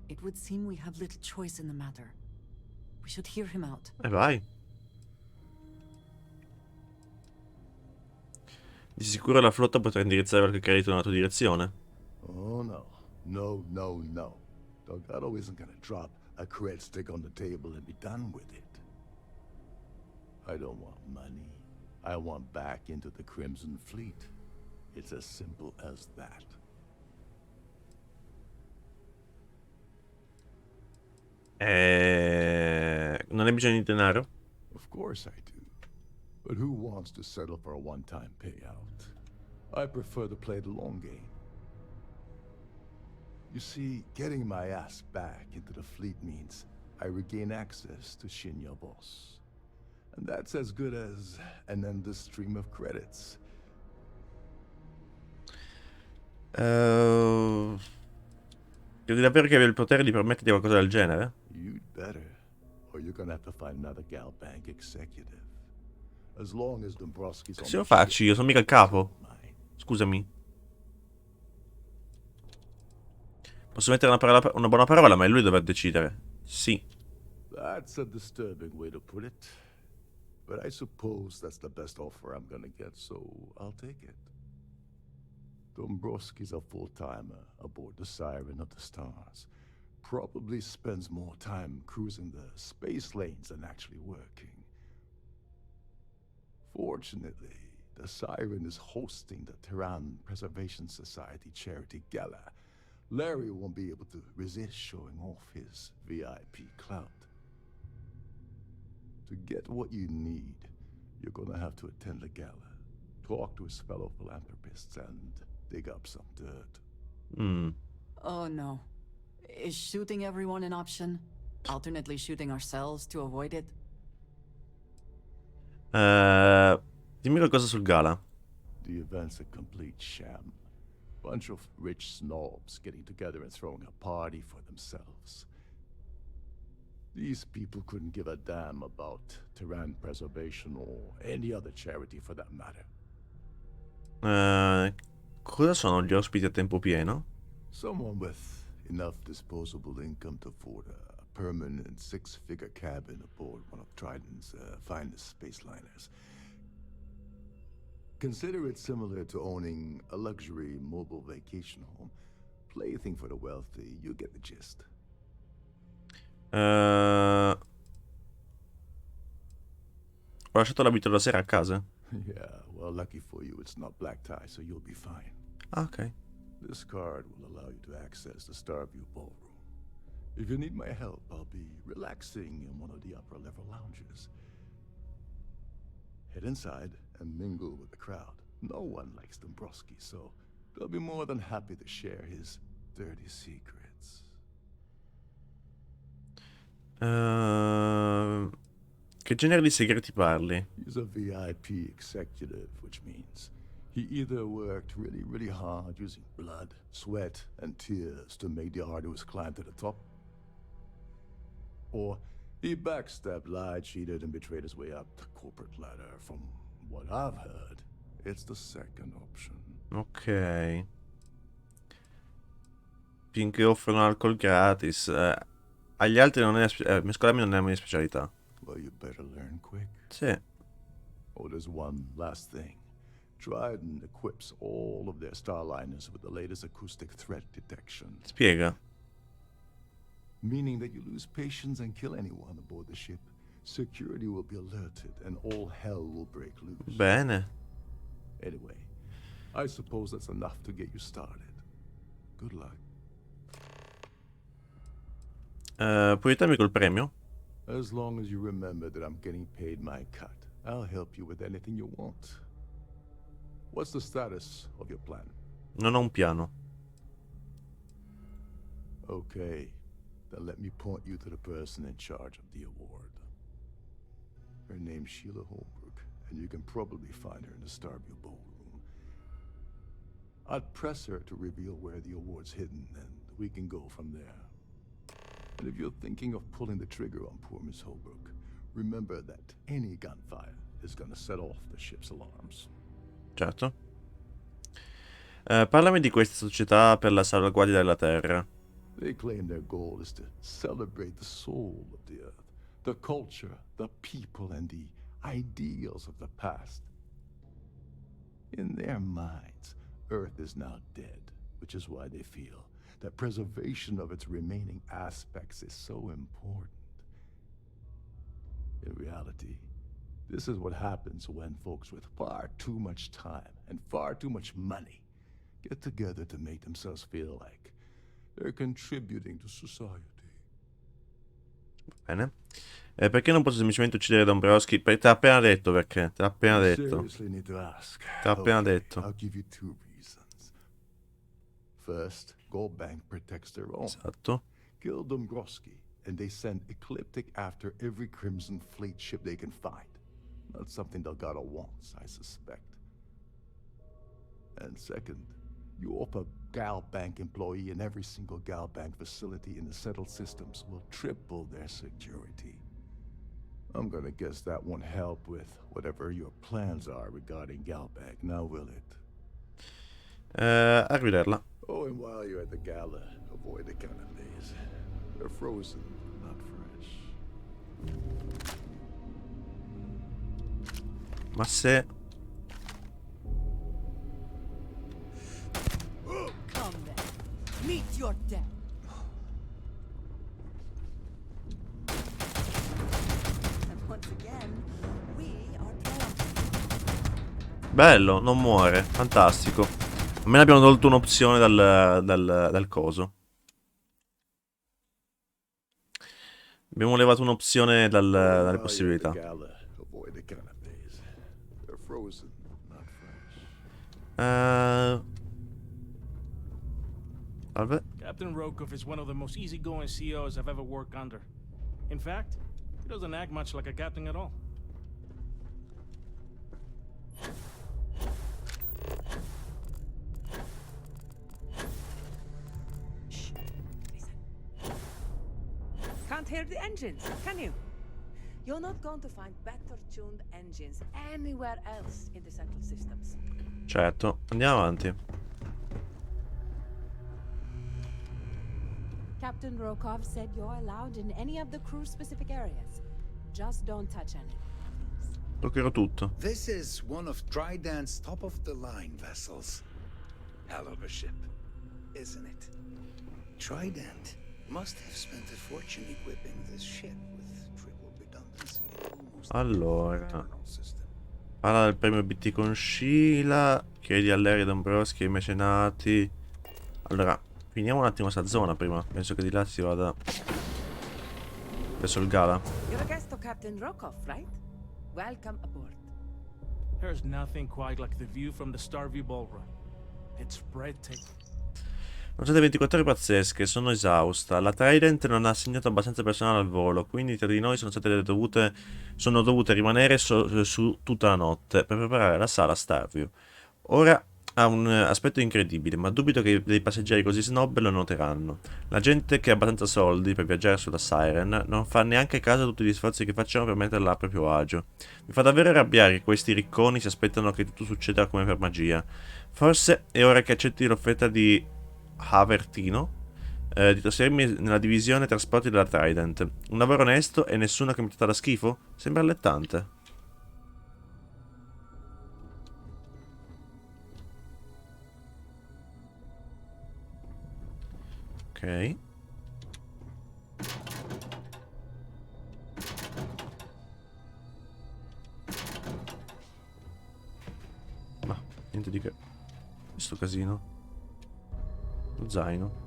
It would seem we have little choice in the matter. We should hear him out. Vai. Di sicuro la flotta potrà indirizzare qualche credito nella tua direzione. Oh no. No, no, no. Delgado isn't gonna drop a cred stick on the table and be done with it. I don't want money. I want back into the Crimson Fleet. It's as simple as that. Non hai bisogno di denaro? Of course I do. But who wants to settle for a one-time payout? I prefer to play the long game. You see, getting my ass back into the fleet means I regain access to Shin, your boss. And that's as good as an endless stream of credits. Credi davvero che abbia il potere di permetterti qualcosa del genere? You'd better, or you're gonna have to find another Gal Bank executive. As long as Dombrowski's on Se lo the faccio ship, io, sono mica il it's all capo. mine. Scusami. Posso mettere una buona parola, ma è lui dove decidere. Sì. That's a disturbing way to put it. But I suppose that's the best offer I'm gonna get, so I'll take it. Dombrowski's a full-timer aboard the Siren of the Stars. Probably spends more time cruising the space lanes than actually working. Fortunately, the Siren is hosting the Tehran Preservation Society charity gala. Larry won't be able to resist showing off his VIP clout. To get what you need, you're gonna have to attend the gala, talk to his fellow philanthropists, and dig up some dirt. Oh no. Is shooting everyone an option? Alternately shooting ourselves to avoid it? Dimmi qualcosa sul gala. The event's a complete sham. Bunch of rich snobs getting together and throwing a party for themselves. These people couldn't give a damn about Tehran Preservation or any other charity for that matter. Cosa sono gli ospiti a tempo pieno? Someone with enough disposable income to afford a permanent six-figure cabin aboard one of Trident's finest space liners. Consider it similar to owning a luxury mobile vacation home. Plaything for the wealthy, you get the gist. Ho lasciato l'abito da sera a casa. Yeah, well, lucky for you, it's not black tie, so you'll be fine. Ah, ok. This card will allow you to access the Starfield ballroom. If you need my help, I'll be relaxing in one of the upper-level lounges. Head inside and mingle with the crowd. No one likes Dombrowski, so they'll be more than happy to share his dirty secrets. Che genere di segreti parli? He's a VIP executive, which means he either worked really, really hard using blood, sweat, and tears to make the arduous climb to the top, or he backstabbed, lied, cheated, and betrayed his way up the corporate ladder. From what I've heard, it's the second option. Ok. Finché offrono alcol gratis. Agli altri non è... mescolarmi non è la mia specialità. Well, you better learn quick. Sì. Oh, there's one last thing. Trident equips all of their starliners with the latest acoustic threat detection. Spiega. Meaning that you lose patience and kill anyone aboard the ship, security will be alerted and all hell will break loose. Bene. Anyway, I suppose that's enough to get you started. Good luck. Puoi aiutarmi col premio? As long as you remember that I'm getting paid my cut, I'll help you with anything you want. What's the status of your plan? Non ho un piano. Okay, then let me point you to the person in charge of the award. Her name's Sheila Holbrook, and you can probably find her in the Starfield ballroom. I'd press her to reveal where the award's hidden, and we can go from there. And if you're thinking of pulling the trigger on poor Miss Holbrook, remember that any gunfire is gonna set off the ship's alarms. Certo. Parlami di questa società per la salvaguardia della Terra. They claim their goal is to celebrate the soul of the Earth, the culture, the people, and the ideals of the past. In their minds, Earth is now dead, which is why they feel that preservation of its remaining aspects is so important. In reality, this is what happens when folks with far too much time and far too much money get together to make themselves feel like they're contributing to society. Bene. Perché non posso semplicemente uccidere Dombrowski? Te l'ha appena detto perché. Te l'ha appena detto. Seriously need to ask. Te l'ha appena Okay, detto. I'll give you two reasons. First, Gold Bank protects their own. Esatto. Kill Dombrowski, and they send Ecliptic after every Crimson Fleet ship they can find. Not something Delgado wants, I suspect. And second, you offer Gal Bank employee in every single Gal Bank facility in the settled systems will triple their security. I'm gonna guess that won't help with whatever your plans are regarding Gal Bank, now will it? Arrivederla. Oh, and while you're at the gala, avoid the canapes. They're frozen, not fresh. Ma se... Come then. Meet your death. And once again, we are triumphant. Bello, non muore. Fantastico. Almeno abbiamo tolto un'opzione dal coso. Abbiamo levato un'opzione dalle possibilità. Salve. Captain Razoffo is one of the most easygoing CEOs I've ever worked under. In fact, he doesn't act much like a captain at all. Shh. Listen. Can't hear the engines, can you? You're not going to find better tuned engines anywhere else in the central systems. Certo, andiamo avanti. Captain Rokov said you're allowed in any of the crew-specific areas. Just don't touch any. Toccherò tutto. This is one of Trident's top-of-the-line vessels. Hell of a ship, isn't it? Trident must have spent a fortune equipping this ship with triple redundancy and almost Allora, parla del premio BT con Sheila, chiedi all'Aria Dombrowski e ai mecenati. Allora, finiamo un attimo sta zona prima. Penso che di là si vada verso il gala. You're a guest of Captain Rokov, right? Welcome aboard. There's nothing quite like the view from the Starfield ballroom. It's breathtaking. Nonostante 24 ore pazzesche, sono esausta. La Trident non ha assegnato abbastanza personale al volo, quindi tra di noi sono dovute rimanere su tutta la notte per preparare la sala Starfield. Ora ha un aspetto incredibile, ma dubito che dei passeggeri così snob lo noteranno. La gente che ha abbastanza soldi per viaggiare sulla Siren non fa neanche caso a tutti gli sforzi che facciamo per metterla a proprio agio. Mi fa davvero arrabbiare che questi ricconi si aspettano che tutto succeda come per magia. Forse è ora che accetti l'offerta di Havertino di trasferirmi nella divisione trasporti della Trident. Un lavoro onesto e nessuno che mi tratta da schifo? Sembra allettante. Ok. Ma niente di che. Questo casino. Lo zaino.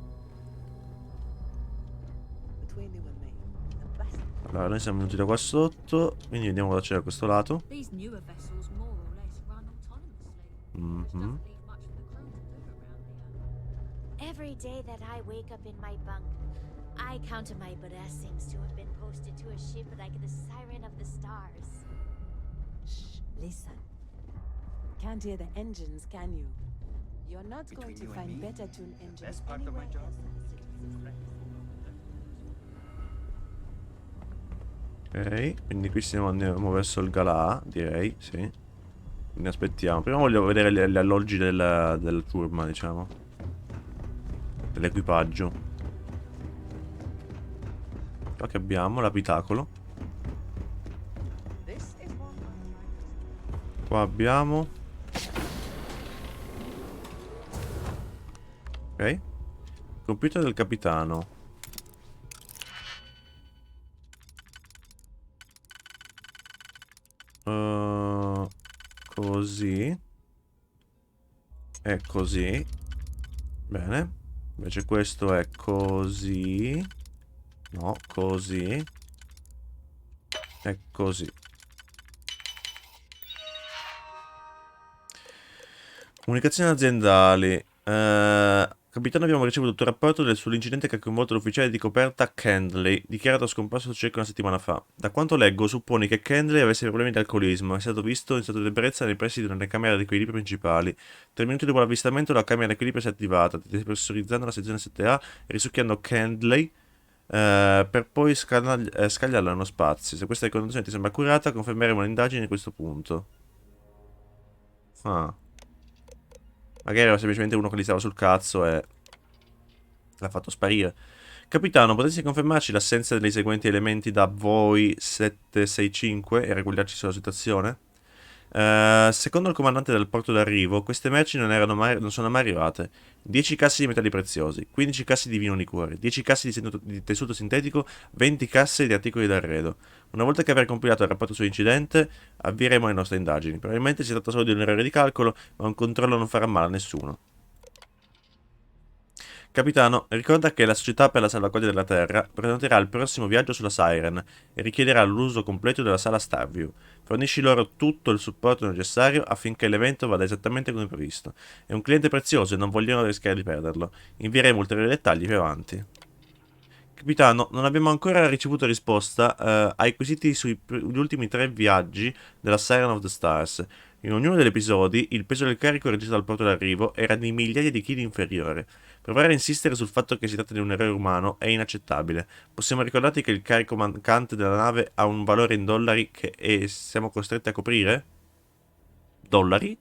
Allora, noi siamo venuti da qua sotto, quindi vediamo cosa c'è da questo lato. Every day that I wake up in my bunk, I count my blessings to have been posted to a ship like the Siren of the Stars. Shh, listen. Can't hear the engines, can you? You're not going to find better tuned engines anywhere else in the city. Ok, quindi qui andiamo verso il galà, direi, sì. Quindi aspettiamo. Prima voglio vedere gli alloggi della turma, diciamo. Dell'equipaggio. Qua che abbiamo l'abitacolo. Qua abbiamo. Ok. Computer del capitano. Così. E così. Bene. Invece questo è così. No, così. E così. Comunicazioni aziendali. Capitano, abbiamo ricevuto il tuo rapporto sull'incidente che ha coinvolto l'ufficiale di coperta Candley, dichiarato scomparso circa una settimana fa. Da quanto leggo, supponi che Candley avesse problemi di alcolismo. È stato visto in stato di ebbrezza nei pressi di una camera di equilibrio principali. 3 minuti dopo l'avvistamento, la camera di equilibrio si è attivata, depressurizzando la sezione 7A e risucchiando Candley per poi scagliarlo nello spazio. Se questa riconoscenza ti sembra accurata, confermeremo l'indagine a questo punto. Ah. Magari era semplicemente uno che gli stava sul cazzo e l'ha fatto sparire. Capitano, potresti confermarci l'assenza dei seguenti elementi da voi 765 e regolarici sulla situazione? Secondo il comandante del porto d'arrivo, queste merci non sono mai arrivate. 10 casse di metalli preziosi, 15 casse di vino liquore, 10 casse di tessuto sintetico, 20 casse di articoli d'arredo. Una volta che aver compilato il rapporto sull'incidente, avvieremo le nostre indagini. Probabilmente si tratta solo di un errore di calcolo, ma un controllo non farà male a nessuno. Capitano, ricorda che la Società per la Salvaguardia della Terra prenoterà il prossimo viaggio sulla Siren e richiederà l'uso completo della sala Starview. Fornisci loro tutto il supporto necessario affinché l'evento vada esattamente come previsto. È un cliente prezioso e non vogliono rischiare di perderlo. Invieremo ulteriori dettagli più avanti. Capitano, non abbiamo ancora ricevuto risposta ai quesiti sugli ultimi 3 viaggi della Siren of the Stars. In ognuno degli episodi, il peso del carico registrato al porto d'arrivo era di migliaia di chili inferiore. Provare a insistere sul fatto che si tratta di un errore umano è inaccettabile. Possiamo ricordarti che il carico mancante della nave ha un valore in dollari e siamo costretti a coprire? Dollari?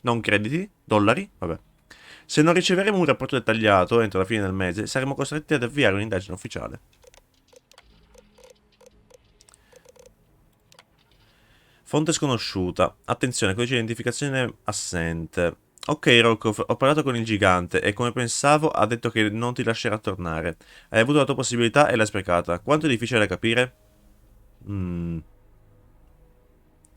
Non crediti? Dollari? Vabbè. Se non riceveremo un rapporto dettagliato entro la fine del mese, saremo costretti ad avviare un'indagine ufficiale. Fonte sconosciuta. Attenzione, codice di identificazione assente. Ok, Rocco, ho parlato con il gigante e come pensavo ha detto che non ti lascerà tornare. Hai avuto la tua possibilità e l'hai sprecata. Quanto è difficile da capire?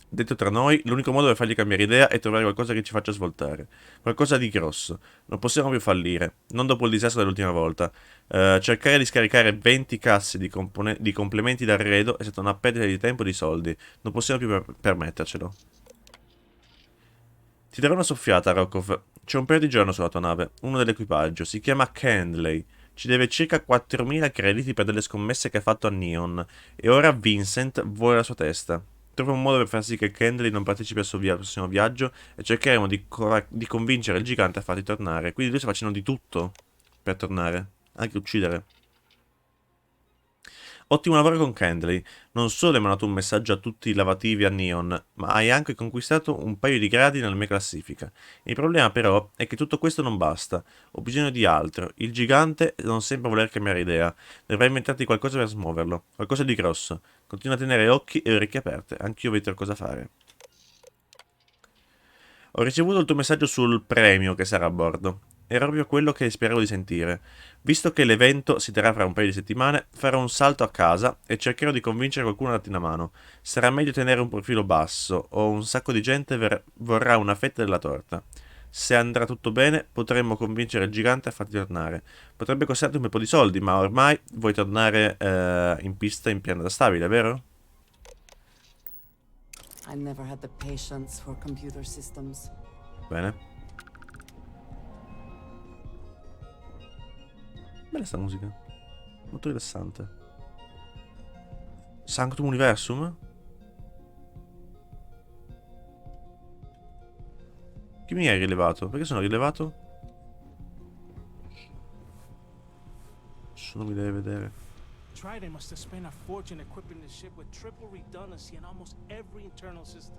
Detto tra noi, l'unico modo per fargli cambiare idea è trovare qualcosa che ci faccia svoltare. Qualcosa di grosso. Non possiamo più fallire. Non dopo il disastro dell'ultima volta. Cercare di scaricare 20 casse di complementi d'arredo è stata una perdita di tempo e di soldi. Non possiamo più permettercelo. Ti darò una soffiata, Rokov. C'è un perdigiorno sulla tua nave, uno dell'equipaggio. Si chiama Candley. Ci deve circa 4.000 crediti per delle scommesse che ha fatto a Neon. E ora Vincent vuole la sua testa. Trova un modo per far sì che Candley non partecipi al suo prossimo viaggio e cercheremo di convincere il gigante a farti tornare. Quindi lui sta facendo di tutto per tornare, anche uccidere. Ottimo lavoro con Candley. Non solo hai mandato un messaggio a tutti i lavativi a Neon, ma hai anche conquistato un paio di gradi nella mia classifica. Il problema però è che tutto questo non basta. Ho bisogno di altro. Il gigante non sembra voler cambiare idea. Dovrai inventarti qualcosa per smuoverlo. Qualcosa di grosso. Continua a tenere occhi e orecchie aperte. Anch'io vedrò cosa fare. Ho ricevuto il tuo messaggio sul premio che sarà a bordo. Era proprio quello che speravo di sentire. Visto che l'evento si terrà fra un paio di settimane, farò un salto a casa e cercherò di convincere qualcuno a darti una mano. Sarà meglio tenere un profilo basso, o un sacco di gente vorrà una fetta della torta. Se andrà tutto bene, potremmo convincere il gigante a farti tornare. Potrebbe costarti un bel po' di soldi, ma ormai vuoi tornare in pista in pianeta stabile, vero? I never had the patience for computer systems. Bene. Bella sta musica. Molto rilassante. Sanctum Universum? Chi mi hai rilevato? Perché sono rilevato? Nessuno mi deve vedere. Trident must have spent a fortune equipping the ship with triple redundancy in almost every internal system.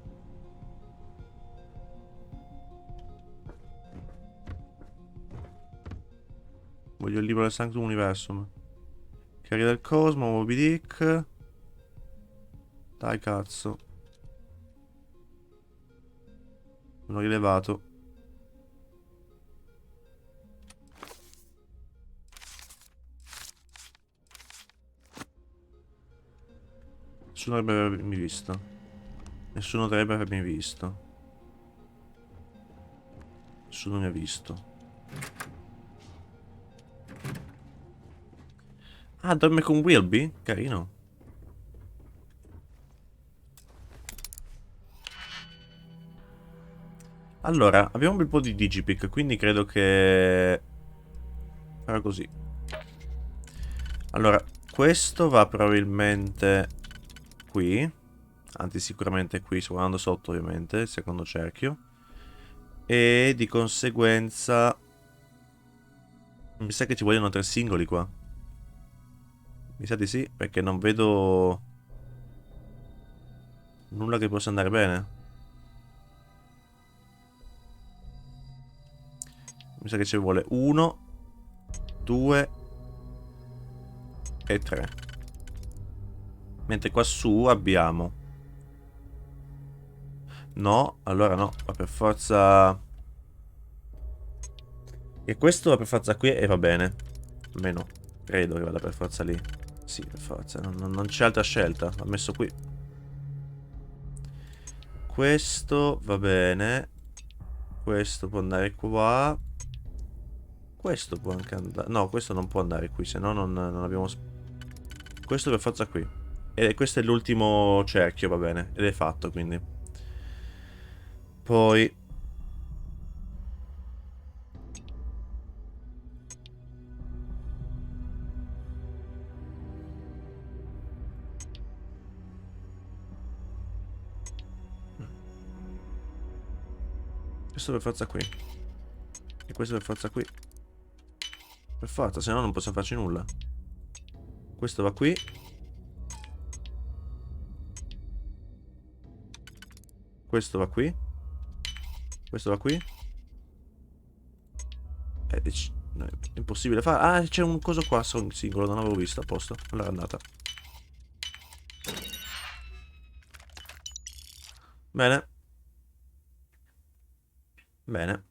Voglio il libro del Sanctum Universum. Chiari del Cosmo, Moby Dick. Dai cazzo. L'ho rilevato. Nessuno dovrebbe avermi visto. Nessuno dovrebbe avermi visto. Nessuno mi ha visto. Ah, dorme con Wilby? Carino. Allora, abbiamo un bel po' di digipick, quindi credo che farò così. Allora, questo va probabilmente qui. Anzi, sicuramente qui, sto guardando sotto ovviamente, il secondo cerchio. E di conseguenza mi sa che ci vogliono 3 singoli qua. Mi sa di sì, perché non vedo nulla che possa andare bene. Mi sa che ci vuole 1, 2 e 3. Mentre qua su abbiamo... No, allora no, va per forza... E questo va per forza qui e va bene. Almeno, credo che vada per forza lì. Sì, per forza, non c'è altra scelta. L'ho messo qui. Questo va bene. Questo può andare qua. Questo può anche andare... No, questo non può andare qui, se no non abbiamo... Questo per forza qui. E questo è l'ultimo cerchio, va bene. Ed è fatto, quindi. Poi... Questo per forza qui. E questo per forza qui. Per forza, se no non posso farci nulla. Questo va qui. Questo va qui. Questo va qui. No, è impossibile fare. Ah, c'è un coso qua singolo, non avevo visto, a posto. Allora è andata. Bene. Bene.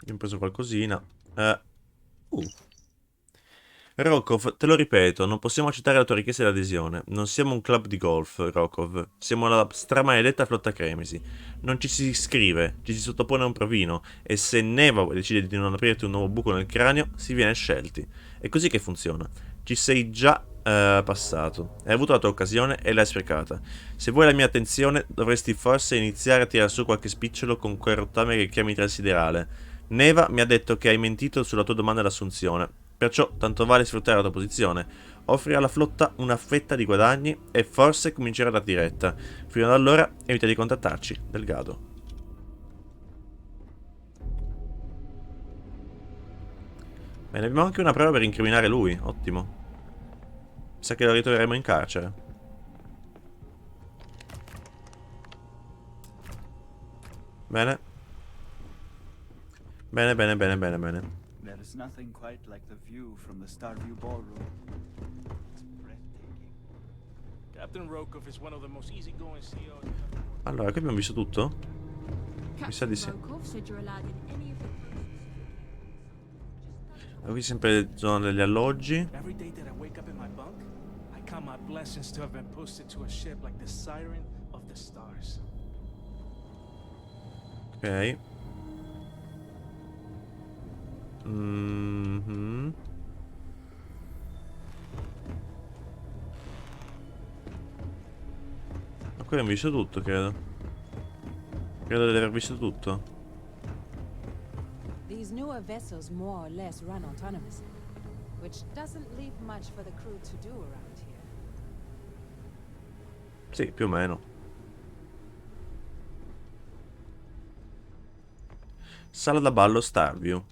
Abbiamo preso qualcosina. Rokov, te lo ripeto, non possiamo accettare la tua richiesta di adesione. Non siamo un club di golf, Rokov. Siamo la stramaledetta flotta Cremisi. Non ci si iscrive, ci si sottopone a un provino e se Neva decide di non aprirti un nuovo buco nel cranio, si viene scelti. È così che funziona. Ci sei già passato. Hai avuto la tua occasione e l'hai sprecata. Se vuoi la mia attenzione, dovresti forse iniziare a tirare su qualche spicciolo con quel rottame che chiami transiderale. Neva mi ha detto che hai mentito sulla tua domanda d'assunzione. Perciò tanto vale sfruttare la tua posizione, offrire alla flotta una fetta di guadagni e forse cominciare a darti retta. Fino ad allora evita di contattarci, Delgado. Bene, abbiamo anche una prova per incriminare lui, ottimo. Mi sa che lo ritroveremo in carcere. Bene. Bene, bene, bene, bene, bene. There's nothing quite like the view from the Starview ballroom. It's breathtaking. Captain Rokov is one of the most easygoing CEOs. Allora, qui abbiamo visto tutto? Mi sa di sì. Qui sempre zona degli alloggi. Every day that I wake up in my bunk, I count my blessings to have been posted to a ship like the Siren of the Stars. Ok. Ma qui abbiamo visto tutto, credo. Credo di aver visto tutto. These newer vessels more or less run autonomously, which doesn't leave much for the crew to do around here. Sì, più o meno. Sala da ballo Starview.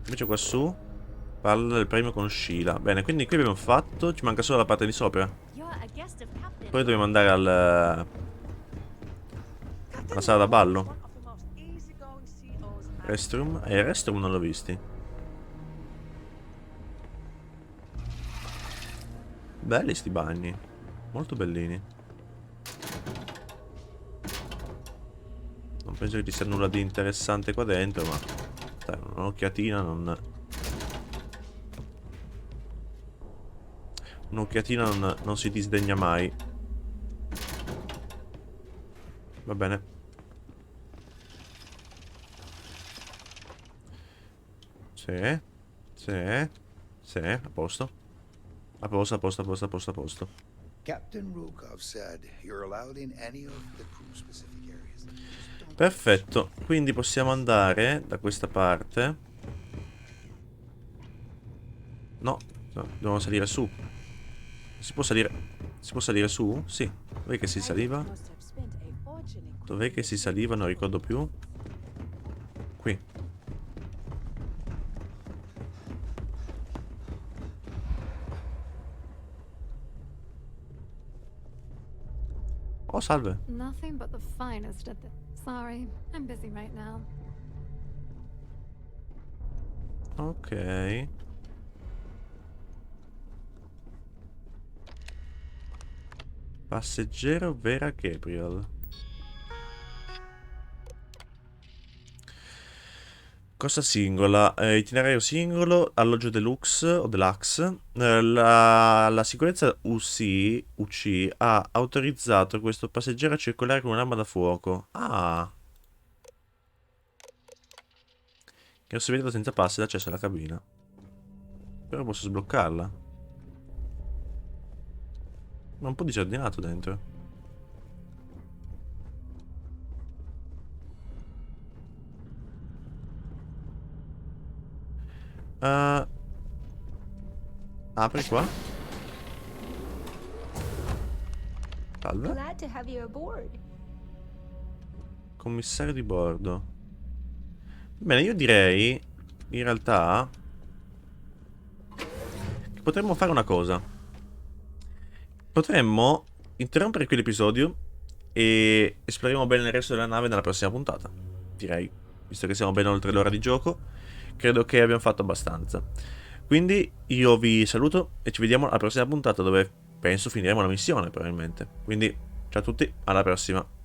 Invece qua su parla del premio con Sheila. Bene, quindi qui abbiamo fatto. Ci manca solo la parte di sopra. Poi dobbiamo andare alla sala da ballo. Restroom. E il restroom non l'ho visti. Belli sti bagni. Molto bellini. Non penso che ci sia nulla di interessante qua dentro, ma dai, un'occhiatina non... Un'occhiatina non si disdegna mai. Va bene. Sì. Sì. Sì, a posto. A posto, a posto, a posto, a posto, a posto. Captain Rukov said you're allowed in any of the crew-specific areas. Perfetto, quindi possiamo andare da questa parte. No, no, dobbiamo salire su. Si può salire su? Sì. Dov'è che si saliva? Dov'è che si saliva? Non ricordo più. Qui. Oh, salve. Nothing but the finest at the... Sorry, I'm busy right now. Ok. Passeggero Vera Gabriel. Cosa singola? Itinerario singolo, alloggio deluxe o deluxe. La sicurezza UC ha autorizzato questo passeggero a circolare con un'arma da fuoco. Ah. Che ho seguito senza passi d'accesso alla cabina. Però posso sbloccarla. Ma è un po' disordinato dentro. Apri qua. Salve. Glad to have you aboard. Commissario di bordo. Bene, io direi in realtà che potremmo fare una cosa. Potremmo interrompere qui l'episodio e esploriamo bene il resto della nave nella prossima puntata. Direi, visto che siamo ben oltre l'ora di gioco, credo che abbiamo fatto abbastanza. Quindi io vi saluto e ci vediamo alla prossima puntata, dove penso finiremo la missione probabilmente. Quindi ciao a tutti, alla prossima.